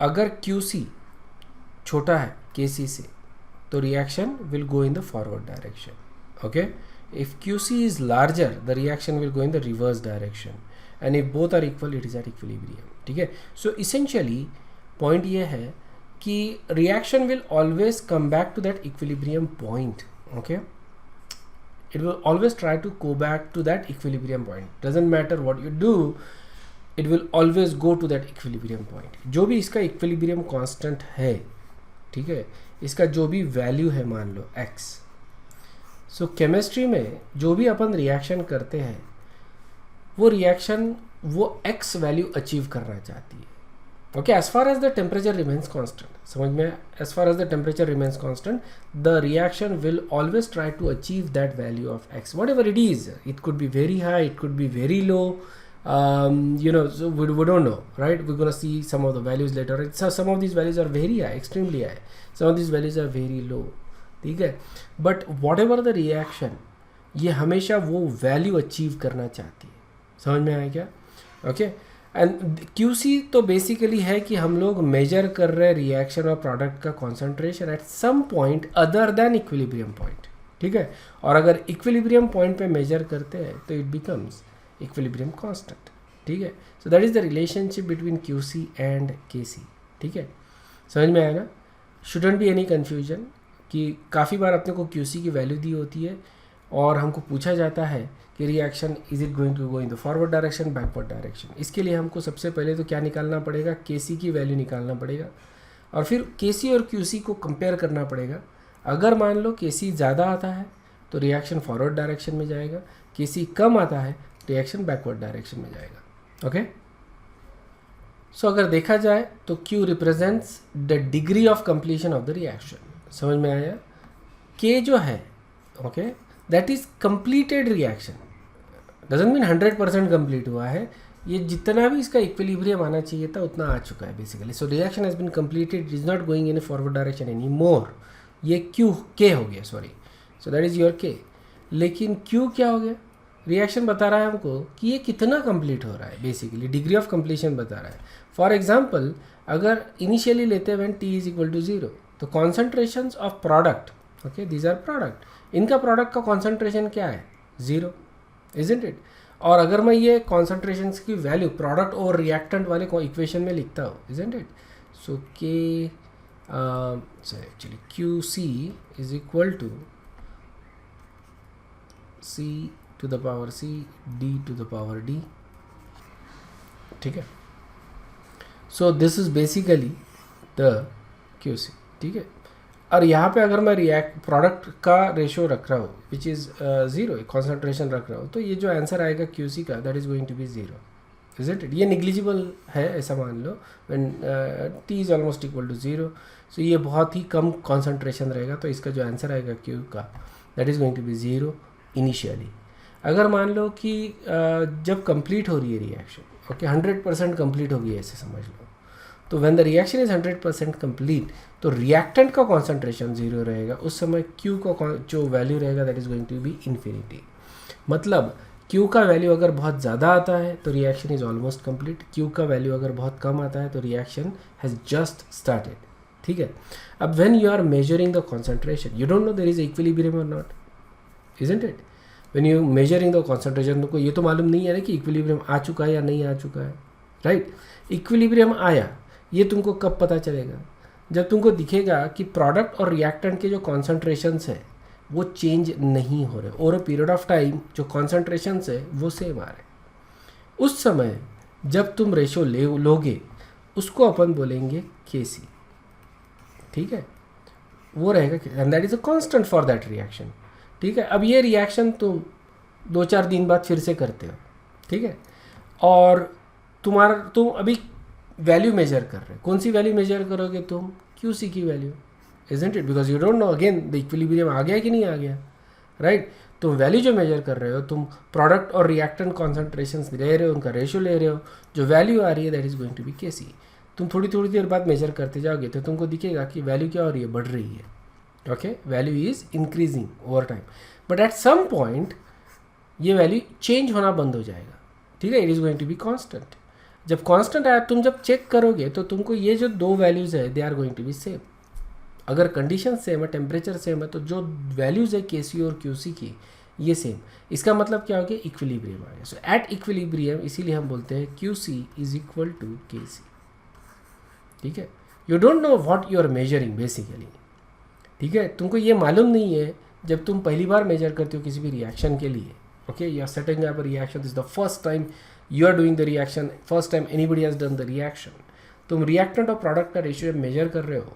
अगर Qc छोटा है Kc से तो reaction will go in the forward direction. Okay, if Qc is larger the reaction will go in the reverse direction, and if both are equal it is at equilibrium. ठीक है, so essentially point ये है कि reaction will always come back to that equilibrium point. Okay, it will always try to go back to that equilibrium point. Doesn't matter what you do, it will always go to that equilibrium point. जो भी इसका equilibrium constant है, ठीक है, इसका जो भी value है मान लो x. सो केमिस्ट्री में जो भी अपन रिएक्शन करते हैं वो रिएक्शन वो x वैल्यू अचीव करना चाहती है. Okay, as far as the temperature remains constant, समझ में? as far as the temperature remains constant, the reaction will always try to achieve that value of x, whatever it is. It could be very high, it could be very low, so we don't know, right? We're gonna see some of the values later. So some of these values are very high, extremely high. Some of these values are very low. ठीक है, but whatever the reaction, ये हमेशा वो value achieve करना चाहती है. समझ में आया क्या? Okay. एंड Qc तो बेसिकली है कि हम लोग मेजर कर रहे हैं रिएक्शन और प्रोडक्ट का concentration at some point other than equilibrium point. ठीक है, और अगर इक्विलिब्रियम पॉइंट पे मेजर करते हैं तो इट बिकम्स इक्विलिब्रियम कांस्टेंट, ठीक है। So that is the relationship between QC and KC, ठीक है। समझ में आया ना? शुडंट बी एनी कन्फ्यूजन कि काफ़ी बार अपने को QC की वैल्यू दी होती है और हमको पूछा जाता है कि reaction is it going to go in the forward direction, backward direction. इसके लिए हमको सबसे पहले तो क्या निकालना पड़ेगा, KC की वैल्यू निकालना पड़ेगा और फिर KC और QC को कंपेयर करना पड़ेगा। अगर मान लो KC ज़्यादा आता है तो रिएक्शन फॉरवर्ड डायरेक्शन में जाएगा, KC कम आता है रिएक्शन बैकवर्ड डायरेक्शन में जाएगा। ओके, सो अगर देखा जाए तो Q represents the degree of completion of the reaction. समझ में आया? K जो है, okay, that is completed reaction, doesn't mean 100% complete हुआ है, ये जितना भी इसका इक्विलिब्रियम आना चाहिए था उतना आ चुका है basically. So reaction has been completed, it is not going in a forward direction any more. ये K हो गया, sorry, so that is your K। लेकिन Q क्या हो गया? रिएक्शन बता रहा है हमको कि ये कितना कंप्लीट हो रहा है, बेसिकली डिग्री ऑफ कंप्लीशन बता रहा है। फॉर एग्जाम्पल, अगर इनिशियली लेते हैं when T is equal to 0, तो concentrations of product, okay, these are product, इनका प्रोडक्ट का कॉन्सेंट्रेशन क्या है? 0, इजंट इट? और अगर मैं ये कॉन्सेंट्रेशंस की वैल्यू प्रोडक्ट और रिएक्टेंट वाले को इक्वेशन में लिखता हूँ, isn't it? So actually QC is equal to C to the power C, D to the power D, ठीक है। So this is basically the QC, ठीक है। और यहाँ पे अगर मैं प्रोडक्ट का रेशियो रख रहा हूँ विच इज़ 0, कॉन्सेंट्रेशन रख रहा हूँ, तो ये जो आंसर आएगा QC का, that is going to be 0, isn't it? ये निग्लिजिबल है, ऐसा मान लो, when T is almost equal to 0। So ये बहुत ही कम कॉन्सेंट्रेशन रहेगा, तो इसका जो आंसर आएगा Q का, that is going to be 0 initially. अगर मान लो कि जब कंप्लीट हो रही है रिएक्शन, ओके, 100% कंप्लीट हो गई है ऐसे समझ लो, तो when the reaction is 100% complete, तो रिएक्टेंट का कॉन्सेंट्रेशन 0 रहेगा। उस समय Q का जो वैल्यू रहेगा that is going to be infinity. मतलब Q का वैल्यू अगर बहुत ज़्यादा आता है तो reaction is almost complete, Q का वैल्यू अगर बहुत कम आता है तो रिएक्शन हैज़ जस्ट स्टार्टेड, ठीक है। अब when you are measuring the concentration, you don't know there is equilibrium और not, isn't it? When you measuring the concentration, तुमको ये तो मालूम नहीं है ना कि इक्विलिब्रियम आ चुका है या नहीं आ चुका है, राइट? इक्विलिब्रियम आया, ये तुमको कब पता चलेगा? जब तुमको दिखेगा कि प्रोडक्ट और रिएक्टेंट के जो कॉन्सेंट्रेशंस है वो चेंज नहीं हो रहे, over a period of time जो कॉन्सेंट्रेशंस है वो सेम आ रहे। उस समय जब तुम रेशो लोगे उसको अपन बोलेंगे KC, ठीक है, वो रहेगा, and that is a constant for that reaction, ठीक है। अब ये रिएक्शन तुम 2-4 दिन बाद फिर से करते हो, ठीक है, और तुम अभी वैल्यू मेजर कर रहे हो। कौन सी वैल्यू मेजर करोगे तुम? QC की value, isn't it? Because you don't know again the equilibrium आ गया कि नहीं आ गया, राइट? तुम वैल्यू जो मेजर कर रहे हो, तुम प्रोडक्ट और रिएक्टेंट कॉन्सेंट्रेशंस ले रहे हो, उनका रेशियो ले रहे हो, जो वैल्यू आ रही है that is going to be KC। तुम थोड़ी देर बाद मेजर करते जाओगे तो तुमको दिखेगा कि वैल्यू क्या हो रही है? बढ़ रही है, okay, value is increasing over time, but at some point ये वैल्यू चेंज होना बंद हो जाएगा, ठीक है, it is going to be constant. जब कांस्टेंट आया, तुम जब चेक करोगे तो तुमको ये जो दो वैल्यूज़ है they are going to be same. अगर कंडीशन सेम है, टेम्परेचर सेम है, तो जो वैल्यूज़ है KC और QC की ये सेम। इसका मतलब क्या हो गया? इक्विलिब्रियम आ गया। सो एट इक्विलिब्रियम इसीलिए हम बोलते हैं QC is equal to KC, ठीक है। You don't know what you are measuring basically, ठीक है। तुमको ये मालूम नहीं है जब तुम पहली बार मेजर करते हो किसी भी रिएक्शन के लिए, okay, you are setting up a reaction, this is the first time you are doing the reaction, first time anybody has done the reaction. तुम रिएक्टेंट और प्रोडक्ट का रेशियो मेजर कर रहे हो।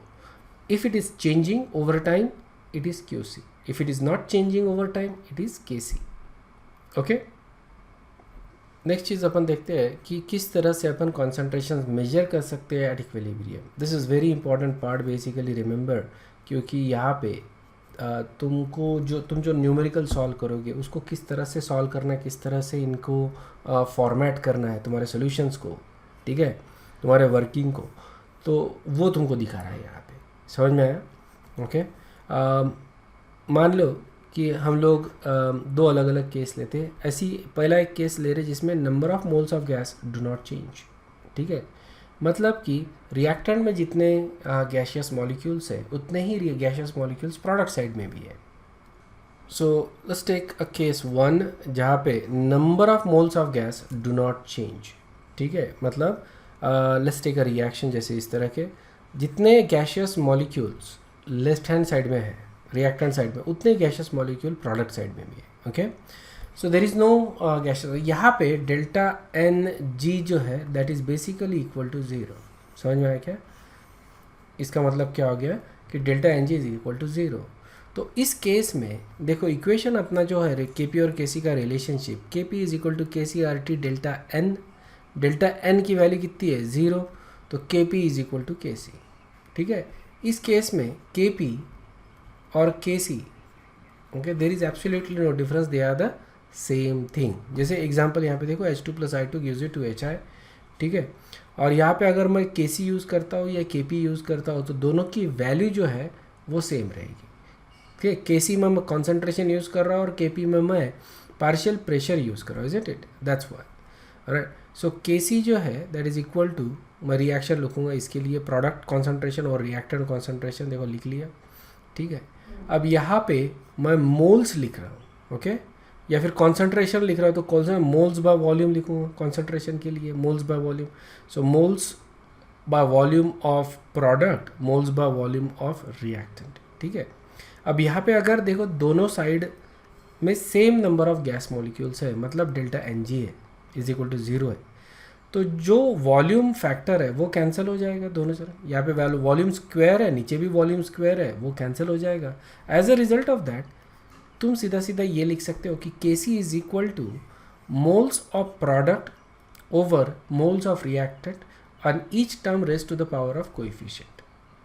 If it is changing over time it is QC, if it is not changing over time it is KC, okay. Next चीज़ अपन देखते हैं कि किस तरह से अपन कॉन्सेंट्रेशन मेजर कर सकते हैं at equilibrium. This is very important part basically, remember, क्योंकि यहाँ पे तुम जो न्यूमेरिकल सॉल्व करोगे उसको किस तरह से सॉल्व करना है, किस तरह से इनको फॉर्मेट करना है तुम्हारे सॉल्यूशंस को, ठीक है, तुम्हारे वर्किंग को, तो वो तुमको दिखा रहा है यहाँ पे। समझ में आया? ओके। मान लो कि हम लोग दो अलग अलग केस लेते हैं। ऐसी पहला एक केस ले रहे जिसमें number of moles of gas do not change, ठीक है। मतलब कि रिएक्टेंट में जितने गैशियस मॉलिक्यूल्स है उतने ही गैशियस मॉलिक्यूल्स प्रोडक्ट साइड में भी है, so let's take a case 1 जहाँ पे number of moles of gas do not change. ठीक है, मतलब लेट्स टेक अ रिएक्शन जैसे इस तरह के, जितने gaseous molecules left hand side में है रिएक्टेंट साइड में, उतने गैशियस मॉलिक्यूल प्रोडक्ट साइड में भी है. Okay, so there is no gaseous. यहाँ पे डेल्टा एन जी जो है that is basically equal to 0. समझ में आया क्या? इसका मतलब क्या हो गया कि delta n g is equal to 0. तो इस केस में देखो इक्वेशन अपना जो है के पी और के सी का रिलेशनशिप, के P is equal to K C R T delta n की वैल्यू कितनी है 0, तो के P is equal to K C. ठीक है, इस केस में के पी और K C, okay, there is absolutely no difference, they are the same thing. जैसे एग्जाम्पल यहाँ पे देखो H2 plus I two gives you 2HI. ठीक है, और यहाँ पे अगर मैं के सी यूज़ करता हूँ या के पी यूज़ करता हूँ तो दोनों की वैल्यू जो है वो सेम रहेगी. ठीक है, के सी में मैं कॉन्सेंट्रेशन यूज़ कर रहा हूँ और के पी में मैं पार्शियल प्रेशर यूज़ कर रहा हूँ. Is it? That's why. Right, so K C जो है दैट इज़ इक्वल टू, मैं रिएक्शन लिखूँगा इसके लिए, प्रोडक्ट कॉन्सेंट्रेशन और रिएक्टेंट कॉन्सेंट्रेशन, देखो लिख लिया. ठीक है, अब यहाँ पे मैं मोल्स लिख रहा हूँ. ओके, या फिर कॉन्सेंट्रेशन लिख रहा हूँ तो कौन सा मोल्स बाय वॉल्यूम लिखूँगा कॉन्सेंट्रेशन के लिए, moles by volume. So moles by volume of product, moles by volume of reactant. ठीक है, अब यहाँ पे अगर देखो दोनों साइड में same number of gas molecules है, मतलब डेल्टा एन जी है इज इक्वल टू 0 है, तो जो वॉल्यूम फैक्टर है वो कैंसिल हो जाएगा दोनों तरफ. यहाँ पे वैल्यू वॉल्यूम स्क्वायर है, नीचे भी वॉल्यूम स्क्वायर है, वो कैंसिल हो जाएगा. As a result of that तुम सीधा सीधा ये लिख सकते हो कि K C is equal to moles of product over moles of reactant and each term raise to the power of coefficient.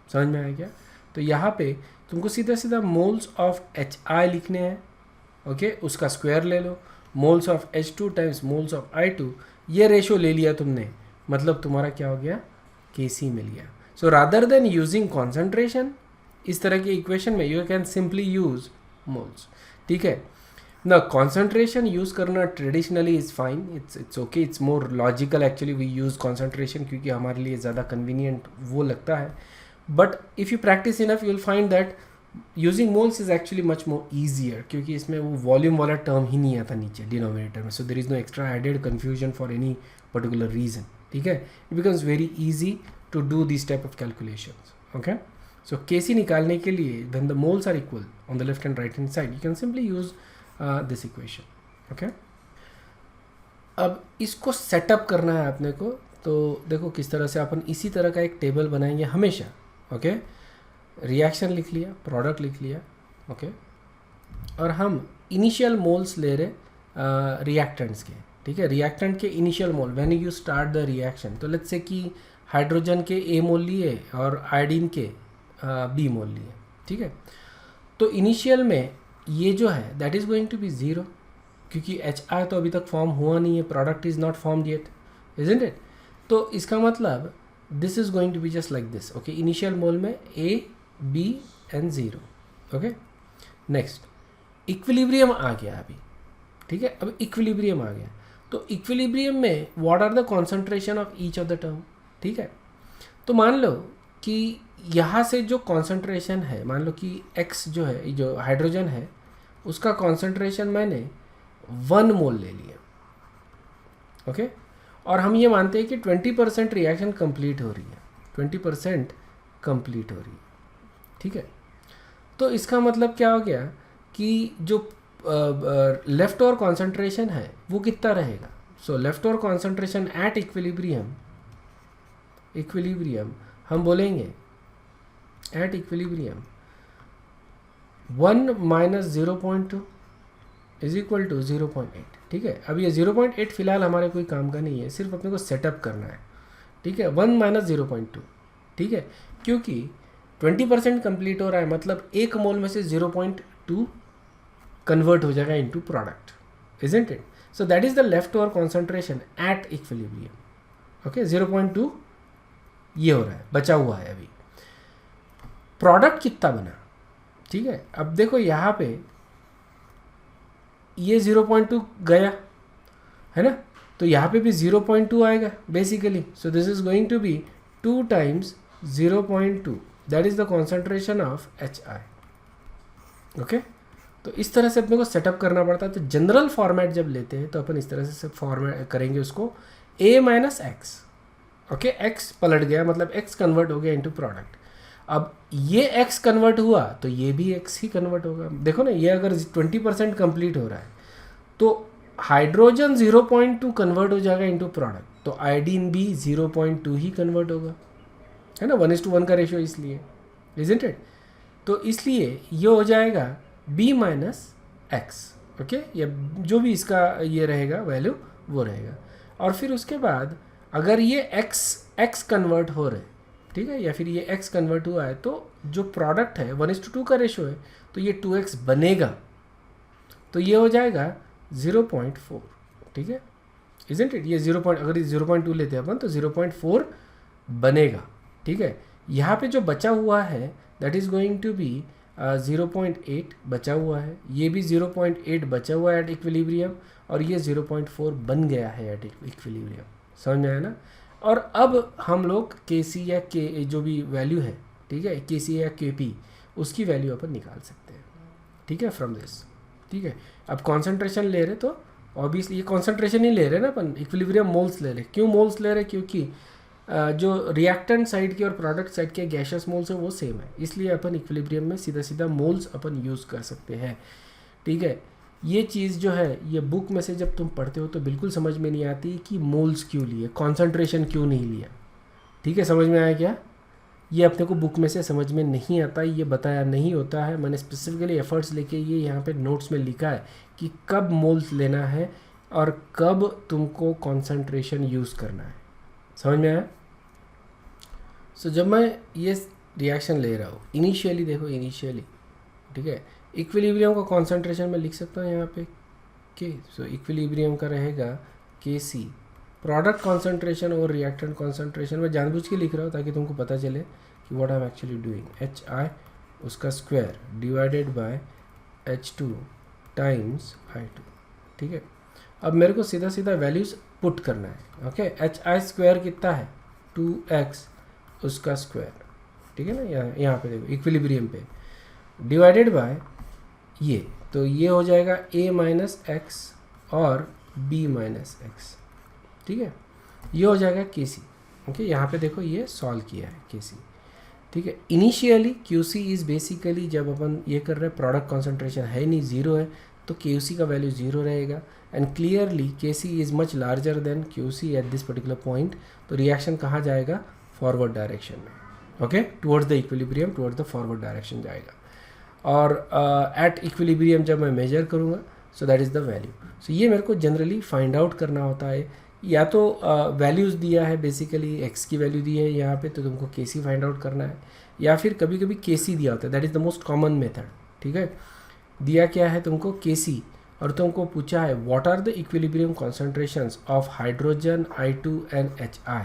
समझ में आया क्या? तो यहाँ पे तुमको सीधा सीधा मोल्स ऑफ एच आई लिखने हैं. ओके, उसका स्क्वायर ले लो, moles of H2 times moles of I2, ये रेशो ले लिया तुमने, मतलब तुम्हारा क्या हो गया, Kc मिल गया. So rather than using concentration इस तरह की इक्वेशन में you can simply use moles. ठीक है ना, कॉन्सेंट्रेशन यूज़ करना traditionally is fine, it's okay, it's more logical actually we use concentration क्योंकि हमारे लिए ज़्यादा कन्वीनियंट वो लगता है. But if you practice enough you will find that using moles is actually much more easier, क्योंकि इसमें वो वॉल्यूम वाला टर्म ही नहीं आता नीचे डिनोमिनेटर में. So there is no extra added confusion for any particular reason. ठीक है, it becomes very easy to do this type of calculations. Okay, so Kc निकालने के लिए when the moles are equal on the left and right hand side you can simply use this equation. okay, अब इसको setup करना है अपने को, तो देखो किस तरह से अपन इसी तरह का एक टेबल बनाएंगे हमेशा. ओके, रिएक्शन लिख लिया, प्रोडक्ट लिख लिया. ओके, और हम इनिशियल मोल्स ले रहे रिएक्टेंट्स के. ठीक है, रिएक्टेंट के initial mole when you start the reaction, तो लेट्स से कि हाइड्रोजन के ए मोल लिए और आयोडीन के बी मोल लिए. ठीक है, तो इनिशियल में ये जो है that is going to be 0, क्योंकि HI तो अभी तक फॉर्म हुआ नहीं है, product is not formed yet, isn't it? तो इसका मतलब this is going to be just like this. Okay, initial mole में A, B and 0. Okay, next equilibrium आ गया अभी. ठीक है, अब इक्विलिब्रियम आ गया, तो इक्विलिब्रियम में what are the concentration of each of the term. ठीक है, तो मान लो कि यहाँ से जो कॉन्सेंट्रेशन है, मान लो कि X जो है, जो हाइड्रोजन है, उसका कॉन्सेंट्रेशन मैंने 1 मोल ले लिया. ओके, और हम ये मानते हैं कि 20% रिएक्शन कंप्लीट हो रही है, 20% कंप्लीट हो रही है. ठीक है, तो इसका मतलब क्या हो गया कि जो लेफ्ट ओवर कॉन्सेंट्रेशन है वो कितना रहेगा. So left over concentration at equilibrium हम बोलेंगे at equilibrium 1 minus 0.2 is equal to 0.8. ठीक है, अब ये 0.8 फिलहाल हमारे कोई काम का नहीं है, सिर्फ अपने को सेटअप करना है. ठीक है, 1 माइनस 0.2. ठीक है, क्योंकि 20% कंप्लीट हो रहा है, मतलब एक मोल में से 0.2 कन्वर्ट हो जाएगा into product, isn't it? So that is the left over concentration at equilibrium. Okay, 0.2 ये हो रहा है, बचा हुआ है अभी. प्रोडक्ट कितना बना? ठीक है, अब देखो यहाँ पे ये 0.2 गया है ना, तो यहाँ पे भी 0.2 आएगा बेसिकली. So this is going to be 2 times 0.2, that is the concentration of HI. Okay, तो इस तरह से अपने को सेटअप करना पड़ता है। तो जनरल फॉर्मेट जब लेते हैं तो अपन इस तरह से फॉर्मेट करेंगे उसको a minus x, okay, x पलट गया मतलब x कन्वर्ट हो गया इनटू प्रोडक्ट। अब ये x कन्वर्ट हुआ तो ये भी x ही कन्वर्ट होगा। देखो ना, ये अगर 20% कंप्लीट हो रहा है तो हाइड्रोजन 0.2 कन्वर्ट हो जाएगा इनटू प्रोडक्ट, तो आयोडीन भी 0.2 ही कन्वर्ट होगा, है ना, 1:1 का रेशियो, इसलिए इजंट इट। तो इसलिए ये हो जाएगा b माइनस एक्स, ओके, या जो भी इसका ये रहेगा वैल्यू वो रहेगा। और फिर उसके बाद अगर ये x कन्वर्ट हो रहे, ठीक है, या फिर ये x कन्वर्ट हुआ है तो जो प्रोडक्ट है 1:2 का रेशियो है तो ये 2x बनेगा, तो ये हो जाएगा 0.4, ठीक है, इजंट इट। ये अगर 0.2 लेते हैं अपन तो 0.4 बनेगा, ठीक है। यहाँ पे जो बचा हुआ है that is going to be 0.8 बचा हुआ है, ये भी 0.8 बचा हुआ है एट इक्विलिब्रियम, और ये 0.4 बन गया है एट इक्विलिब्रियम। समझ में आया ना। और अब हम लोग Kc या K जो भी वैल्यू है, ठीक है, Kc या Kp उसकी वैल्यू अपन निकाल सकते हैं, ठीक है, फ्रॉम दिस, ठीक है। अब कॉन्सेंट्रेशन ले रहे तो ऑब्वियसली ये कॉन्सेंट्रेशन ही ले रहे ना अपन, इक्विलिब्रियम मोल्स ले रहे। क्यों मोल्स ले रहे? क्योंकि जो रिएक्टेंट साइड के और प्रोडक्ट साइड के गैशियस मोल्स है वो सेम है, इसलिए अपन इक्विलिब्रियम में सीधा सीधा मोल्स अपन यूज़ कर सकते हैं, ठीक है। ये चीज़ जो है ये बुक में से जब तुम पढ़ते हो तो बिल्कुल समझ में नहीं आती कि मोल्स क्यों लिए, कॉन्सेंट्रेशन क्यों नहीं लिया, ठीक है। समझ में आया क्या? ये अपने को बुक में से समझ में नहीं आता, ये बताया नहीं होता है। मैंने स्पेसिफिकली एफर्ट्स लेके ये यहाँ पे नोट्स में लिखा है कि कब मोल्स लेना है और कब तुमको कॉन्सेंट्रेशन यूज़ करना है। समझ में आया? सो जब मैं ये रिएक्शन ले रहा हूँ इनिशियली, देखो इनिशियली, ठीक है, इक्विलिब्रियम का कॉन्सेंट्रेशन मैं लिख सकता हूँ यहाँ पे के। सो इक्विलिब्रियम का रहेगा Kc, प्रोडक्ट कॉन्सेंट्रेशन और रिएक्टेंट कॉन्सेंट्रेशन मैं जानबूझ के लिख रहा हूँ ताकि तुमको पता चले कि what I am actually doing. HI उसका square divided by H2 times I2, ठीक है। अब मेरे को सीधा सीधा वैल्यूज़ पुट करना है, ओके। HI स्क्वायर कितना है? 2x उसका स्क्वायर, ठीक है ना, यहाँ पे देखो इक्विलिब्रियम पे, डिवाइडेड बाय ये, तो ये हो जाएगा a माइनस एक्स और b माइनस एक्स, ठीक है। ये हो जाएगा Kc, ओके। यहाँ पे देखो ये सॉल्व किया है Kc, ठीक है। इनिशियली Qc इज़ बेसिकली जब अपन ये कर रहे हैं प्रोडक्ट कॉन्सेंट्रेशन है नहीं, ज़ीरो है, तो Qc का वैल्यू ज़ीरो रहेगा। And clearly Kc is much larger than Qc at this particular point, तो रिएक्शन कहाँ जाएगा? फॉरवर्ड डायरेक्शन में, okay, towards the equilibrium, towards the forward direction जाएगा। और एट इक्विलिब्रियम जब मैं मेजर करूँगा so that is the value. So ये मेरे को जनरली फाइंड आउट करना होता है, या तो वैल्यूज़ दिया है बेसिकली x की वैल्यू दी है यहाँ पे तो तुमको Kc फाइंड आउट करना है, या फिर कभी कभी Kc दिया होता है, that is the most common method, ठीक है। दिया क्या है तुमको? Kc, और तुमको पूछा है what are the equilibrium concentrations of hydrogen I2 and HI।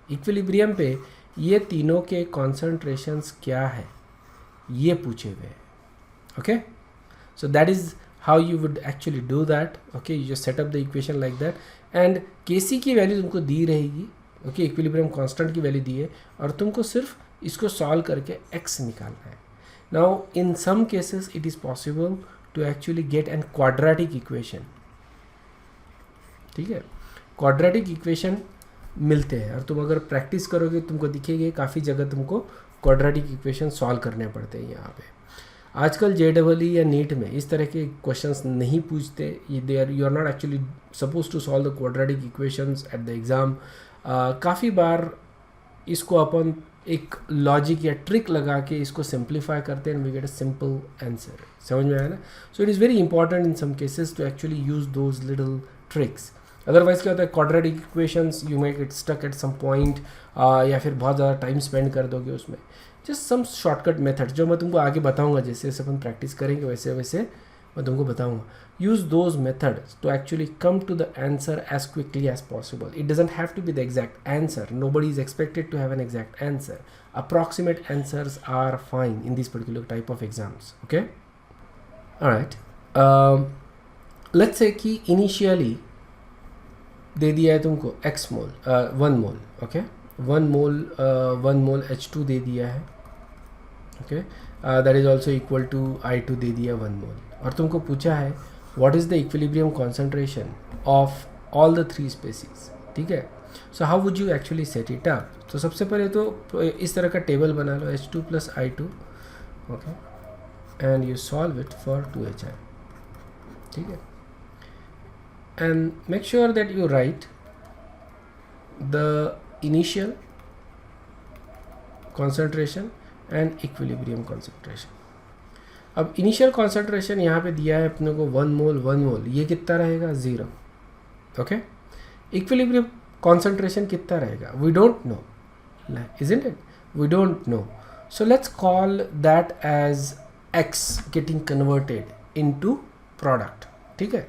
Equilibrium पे ये तीनों के कॉन्सेंट्रेशंस क्या है ये पूछे हुए हैं, okay. So that is how you would actually do that, okay, you just set up the equation like that and Kc की वैल्यू तुमको दी रहेगी, ओके, इक्विलिब्रियम कांस्टेंट की वैल्यू दी है और तुमको सिर्फ इसको सॉल्व करके x निकालना है। Now in some cases it is possible to actually get an quadratic equation, ठीक है, क्वाड्रेटिक इक्वेशन मिलते हैं और तुम अगर प्रैक्टिस करोगे तुमको दिखेगी काफ़ी जगह तुमको क्वाड्रेटिक इक्वेशन सॉल्व करने पड़ते हैं। यहाँ पे आजकल JEE या नीट में इस तरह के क्वेश्चंस नहीं पूछते, they are you are not actually suppose to solve the quadratic equations at the exam. काफ़ी बार इसको अपन एक लॉजिक या ट्रिक लगा के इसको सिंप्लीफाई करते हैं and we get a simple answer. समझ में आया ना? So it is very important in some cases to actually use those little tricks. Otherwise क्या होता है, quadratic equations you may get stuck at some point, या फिर बहुत ज़्यादा टाइम स्पेंड कर दोगे उसमें। जस्ट सम शॉर्टकट मेथड जो मैं तुमको आगे बताऊंगा, जैसे जैसे अपन प्रैक्टिस करेंगे वैसे वैसे मैं तुमको बताऊंगा। Use those methods to actually come to the answer as quickly as possible. It doesn't have to be the exact answer, nobody is expected to have an exact answer, approximate answers are fine in this particular type of exams, okay. Alright, let's say कि initially दे दिया है तुमको x मोल, 1 मोल, okay, 1 मोल H2 दे दिया है, okay, that is also equal to I2 दे दिया 1 mole, और तुमको पूछा है what is the equilibrium concentration of all the 3 species, ठीक है. So how would you actually set it up. तो सबसे पहले तो इस तरह का टेबल बना लो H2 + I2, okay, and you solve it for 2HI, ठीक है. And make sure that you write the initial concentration and equilibrium concentration. अब इनिशियल कॉन्सेंट्रेशन यहाँ पे दिया है अपने को 1 मोल, ये कितना रहेगा 0, ओके. इक्विलिब्रियम कॉन्सेंट्रेशन कितना रहेगा we don't know, isn't it? We don't know. So let's call that as X getting converted into product, ठीक है.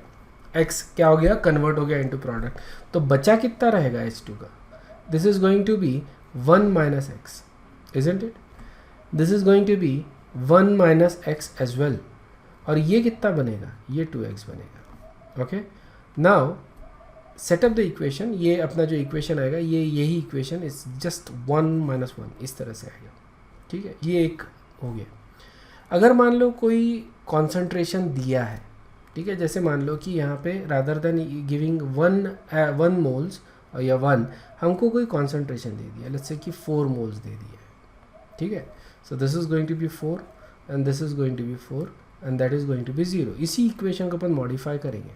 X क्या हो गया, कन्वर्ट हो गया into product. तो बचा कितना रहेगा H2 का. This is going to be 1 minus X, isn't it? This is going to be 1 minus X as well. और ये कितना बनेगा, ये 2X बनेगा, okay. Now set up the equation. ये अपना जो इक्वेशन आएगा ये यही इक्वेशन इज जस्ट 1 - 1 इस तरह से आएगा, ठीक है. ये एक हो गया. अगर मान लो कोई कॉन्सेंट्रेशन दिया है, ठीक है, जैसे मान लो कि यहाँ पे रादर देन गिविंग 1 मोल्स या 1 हमको कोई कॉन्सेंट्रेशन दे दिया, लेट्स से कि 4 मोल्स दे दिया है, ठीक है. So this is going to be 4 and this is going to be 4 and that is going to be 0. इसी इक्वेशन को अपन मॉडिफाई करेंगे,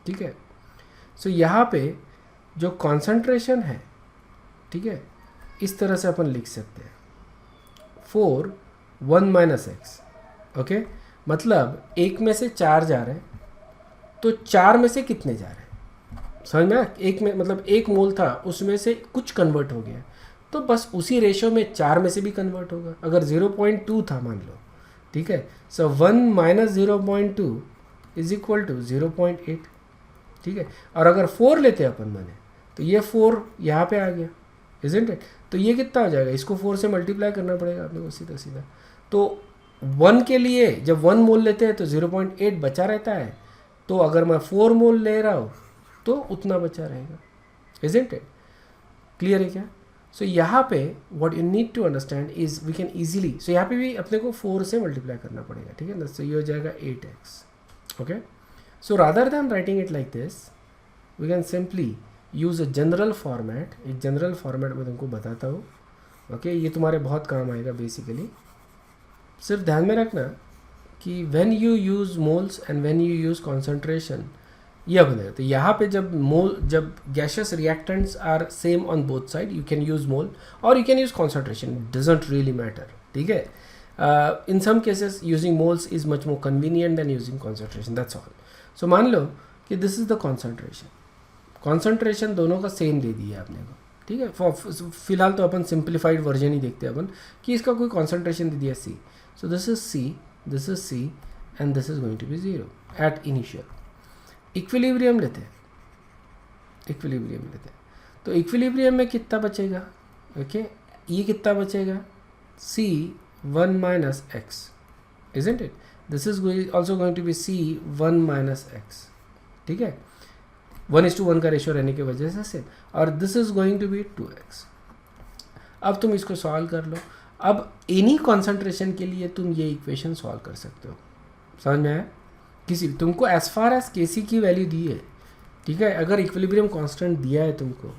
ठीक है. सो यहाँ पे जो कॉन्सेंट्रेशन है, ठीक है, इस तरह से अपन लिख सकते हैं 4 1 - X, ओके. मतलब एक में से 4 जा रहे हैं, तो 4 में से कितने जा रहे हैं, समझ में. एक में मतलब 1 मोल था, उसमें से कुछ कन्वर्ट हो गया, तो बस उसी रेशो में 4 में से भी कन्वर्ट होगा. अगर 0.2 था मान लो, ठीक है. सो 1 - 0.2 इज इक्वल टू 0.8, ठीक है. और अगर 4 लेते हैं अपन मैंने, तो ये 4 यहाँ पे आ गया, isn't it? तो ये कितना हो जाएगा, इसको 4 से मल्टीप्लाई करना पड़ेगा अपने को सीधा सीधा. तो 1 के लिए जब 1 मोल लेते हैं तो 0.8 बचा रहता है, तो अगर मैं 4 मोल ले रहा हूँ तो उतना बचा रहेगा, isn't it? क्लियर है क्या. सो यहाँ पे what you need to understand is we can easily, so यहाँ पे भी अपने को 4 से मल्टीप्लाई करना पड़ेगा, ठीक है ना. तो ये हो जाएगा 8X, okay. So rather than writing it like this, we can simply use a general format. एक general format मैं तुमको बताता हूँ, ओके. ये तुम्हारे बहुत काम आएगा बेसिकली. सिर्फ ध्यान में रखना कि when you use moles and when you use concentration, यह बनेगा. तो यहाँ पे जब gaseous reactants are same on both side, you can use mole or you can use concentration. It doesn't really matter, ठीक है. In some cases using moles is much more convenient than using concentration. That's all. सो मान लो कि this is the concentration दोनों का same दे दिया आपने को, ठीक है. फिलहाल तो अपन सिंप्लीफाइड वर्जन ही देखते हैं अपन कि इसका कोई कॉन्सेंट्रेशन दे दिया C. So this is C and this is going to be 0 at initial. Equilibrium लेते हैं, तो इक्विलिब्रियम में कितना बचेगा, ओके. ये कितना बचेगा C 1 - X, isn't it? This is also going to be C 1 - X, ठीक है. 1:1 का रेशियो रहने की वजह से सेम. और this is going to be 2X. अब तुम इसको सॉल्व कर लो. अब एनी कॉन्सेंट्रेशन के लिए तुम ये इक्वेशन सॉल्व कर सकते हो, समझ में आया. किसी तुमको एज फार एज Kc की वैल्यू दी है, ठीक है. अगर इक्विलिब्रियम कांस्टेंट दिया है तुमको,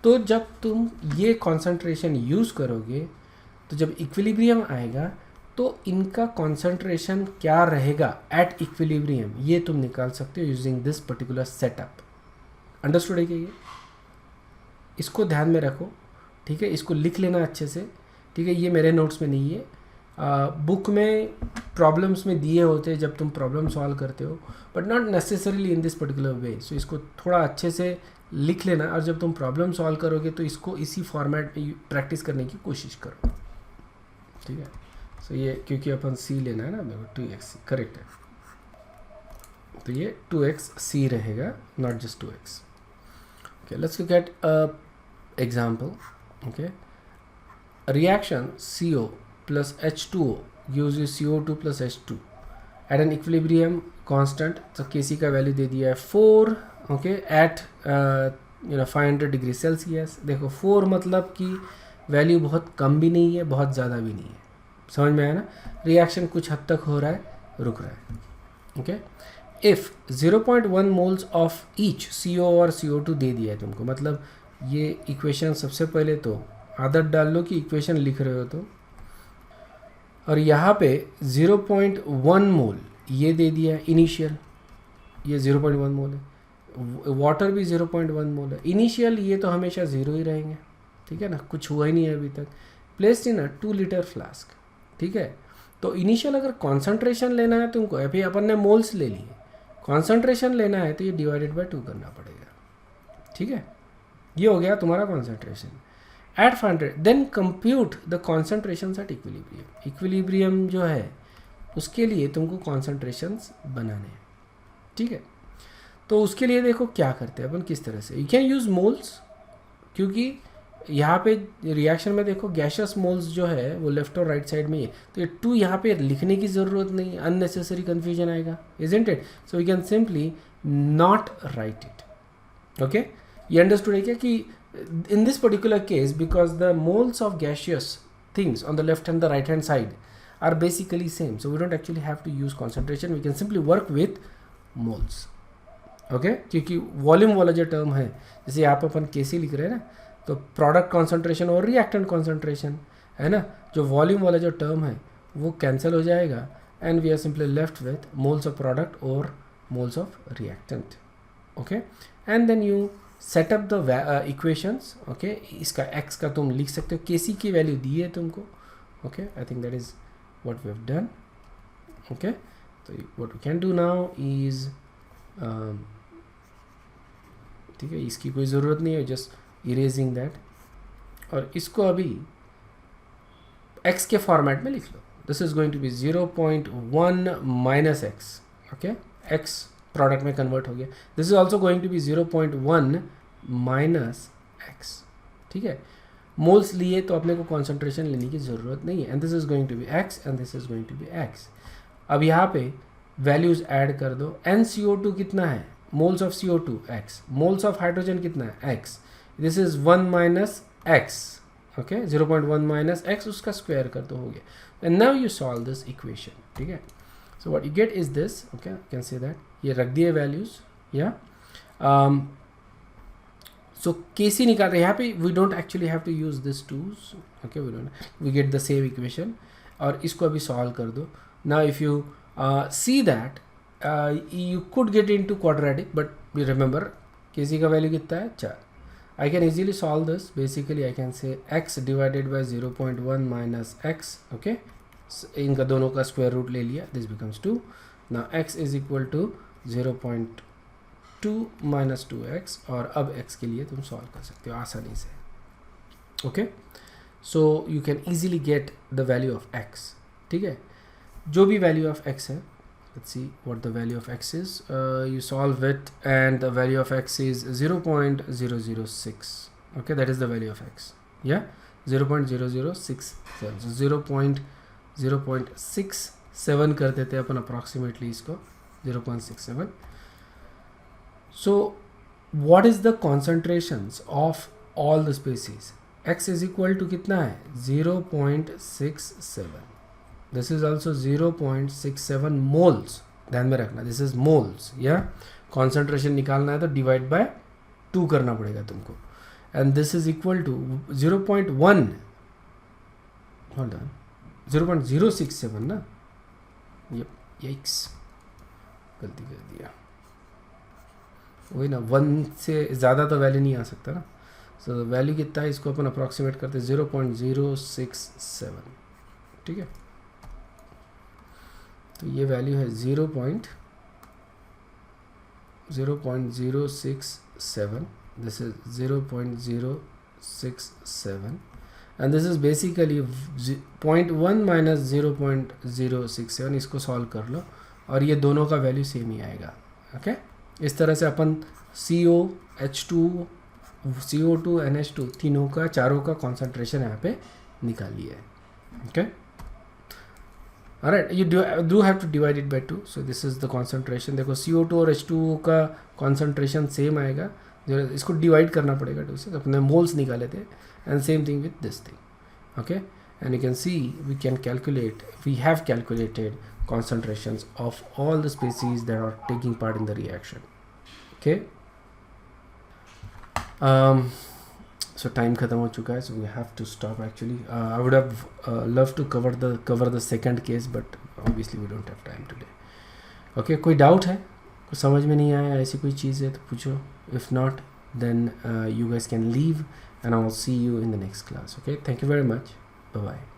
तो जब तुम ये कॉन्सेंट्रेशन यूज़ करोगे, तो जब इक्विलिब्रियम आएगा तो इनका कॉन्सेंट्रेशन क्या रहेगा एट इक्विलिब्रियम, ये तुम निकाल सकते हो using this particular setup. Understood है क्या ये. इसको ध्यान में रखो, ठीक है. इसको लिख लेना अच्छे से, ठीक है. ये मेरे नोट्स में नहीं है, बुक में प्रॉब्लम्स में दिए होते हैं जब तुम प्रॉब्लम सॉल्व करते हो, but not necessarily in this particular way. So इसको थोड़ा अच्छे से लिख लेना, और जब तुम प्रॉब्लम सॉल्व करोगे तो इसको इसी फॉर्मेट में प्रैक्टिस करने की कोशिश करो, ठीक है. सो ये क्योंकि अपन C लेना है ना मेरे को, 2X करेक्ट है, तो ये 2X C रहेगा, not just 2X. Okay, let's look at example. Okay, reaction CO plus H2O gives you CO2 plus H2 at an equilibrium constant. तो Kc का वैल्यू दे दिया है 4, ओके, एट 500 डिग्री सेल्सियस. देखो 4 मतलब कि वैल्यू बहुत कम भी नहीं है, बहुत ज़्यादा भी नहीं है, समझ में आया ना. रिएक्शन कुछ हद तक हो रहा है, रुक रहा है, okay. If 0.1 moles of each CO और CO2 दे दिया है तुमको, मतलब ये इक्वेशन सबसे पहले तो आदत डाल लो कि इक्वेशन लिख रहे हो तो, और यहाँ पे 0.1 मोल ये दे दिया है इनिशियल, ये 0.1 मोल है, वाटर भी 0.1 मोल है। इनिशियल ये तो हमेशा ज़ीरो ही रहेंगे, ठीक है ना, कुछ हुआ ही नहीं है अभी तक। Placed in a 2 litre flask, ठीक है। तो इनिशियल अगर कॉन्सेंट्रेशन लेना है तुमको, अभी अपन ने मोल्स ले लिए, कॉन्सेंट्रेशन लेना है तो ये डिवाइडेड बाय 2 करना पड़ेगा, ठीक है। ये हो गया तुम्हारा concentration at 500। Then compute the concentrations at equilibrium. Equilibrium जो है उसके लिए तुमको कॉन्सेंट्रेशंस बनाने हैं, ठीक है। तो उसके लिए देखो क्या करते हैं अपन, किस तरह से यू कैन यूज़ मोल्स, क्योंकि यहाँ पे रिएक्शन में देखो गैशियस मोल्स जो है वो लेफ्ट और राइट साइड में ही है, तो ये 2 यहाँ पे लिखने की ज़रूरत नहीं, अननेसेसरी कन्फ्यूजन आएगा, isn't it. So we can simply not write it, okay. ये अंडरस्टूड है क्या कि in this particular case, because the moles of gaseous things on the left and the right hand side are basically same, so we don't actually have to use concentration, we can simply work with moles, okay। क्योंकि volume वाला जो term है, जैसे यहाँ पर अपन Kc लिख रहे हैं ना, तो प्रोडक्ट कॉन्सेंट्रेशन और रिएक्टेंट कॉन्सेंट्रेशन है ना, जो वॉल्यूम वाला जो टर्म है वो कैंसिल हो जाएगा, and we are simply left with moles of product और moles of reactant, okay. And then you set up the equations, okay. इसका x का तुम लिख सकते हो, Kc की वैल्यू दी है तुमको, okay. I think that is what we have done, okay. तो what we can do now is, ठीक है, इसकी कोई ज़रूरत नहीं है, जस्ट इरेजिंग दैट, और इसको अभी x के फॉर्मेट में लिख लो। This is going to be 0.1 minus x, okay. x product में कन्वर्ट हो गया। This is also going to be 0.1 minus x, ठीक है। मोल्स लिए तो अपने को कॉन्सेंट्रेशन लेने की ज़रूरत नहीं है, and this is going to be x and this is going to be x. अब यहाँ पे वैल्यूज ऐड कर दो। NCO2 कितना है, moles of CO2 x, moles of hydrogen कितना है x, this is 1 minus x, okay. 0.1 minus x, उसका स्क्वायर कर दो, हो गया। And now you solve this equation, ठीक है। So what you get is this, okay, you can say that, ये रख दिए values, yeah। So Kc निकाल रहे हैं यहाँ पे, we don't actually have to use this tools, okay, we get the same equation, और इसको अभी solve कर दो। Now if you see that you could get into quadratic, but you remember Kc का value कितना है, 4। I can easily solve this, basically I can say x divided by 0.1 minus x, okay। इनका दोनों का square root ले लिया, this becomes 2। Now x is equal to 0.2 minus 2x, और अब x के लिए तुम सॉल्व कर सकते हो आसानी से, okay. So you can easily get the value of x, ठीक है। जो भी वैल्यू ऑफ x है, let's see what the value of x is, you solve it and the value of x is 0.006, okay, that is the value of x, या 0.0067, 0.67 कर देते हैं अपन approximately इसको, 0.67। So what is the concentrations of all the species, x is equal to कितना है, 0.67, this is also 0.67 moles, ध्यान में रखना, दिस इज मोल्स, या कॉन्सेंट्रेशन निकालना है तो डिवाइड बाय 2 करना पड़ेगा तुमको, and this is equal to 0.1, hold on, 0.067 ना, यक्स, गलती कर दिया, वही ना, 1 से ज़्यादा तो वैल्यू नहीं आ सकता ना। सो वैल्यू कितना है, इसको अपन अप्रॉक्सीमेट करते हैं 0.067, ठीक है। तो ये वैल्यू है 0.067, this is 0.067, and this is basically 0.1 minus 0.067, इसको सॉल्व कर लो और ये दोनों का वैल्यू सेम ही आएगा, ओके। इस तरह से अपन CO2 NH2 तीनों का, चारों का कॉन्सेंट्रेशन यहाँ पे निकालिए, okay. Alright, you do have to divide it by 2, so this is the concentration. देखो CO2 और H2 का कॉन्सेंट्रेशन सेम आएगा, इसको डिवाइड करना पड़ेगा 2 से, अपने मोल्स निकाले थे, and same thing with this thing, okay। And you can see we have calculated concentrations of all the species that are taking part in the reaction. Okay. So time khatam ho chuka hai, so we have to stop actually. I would have loved to cover the second case, but obviously we don't have time today. Okay, कोई doubt है, कुछ समझ में नहीं आया, ऐसी कोई चीज़ है तो पूछो. If not, then you guys can leave and I will see you in the next class. Okay, thank you very much. Bye bye.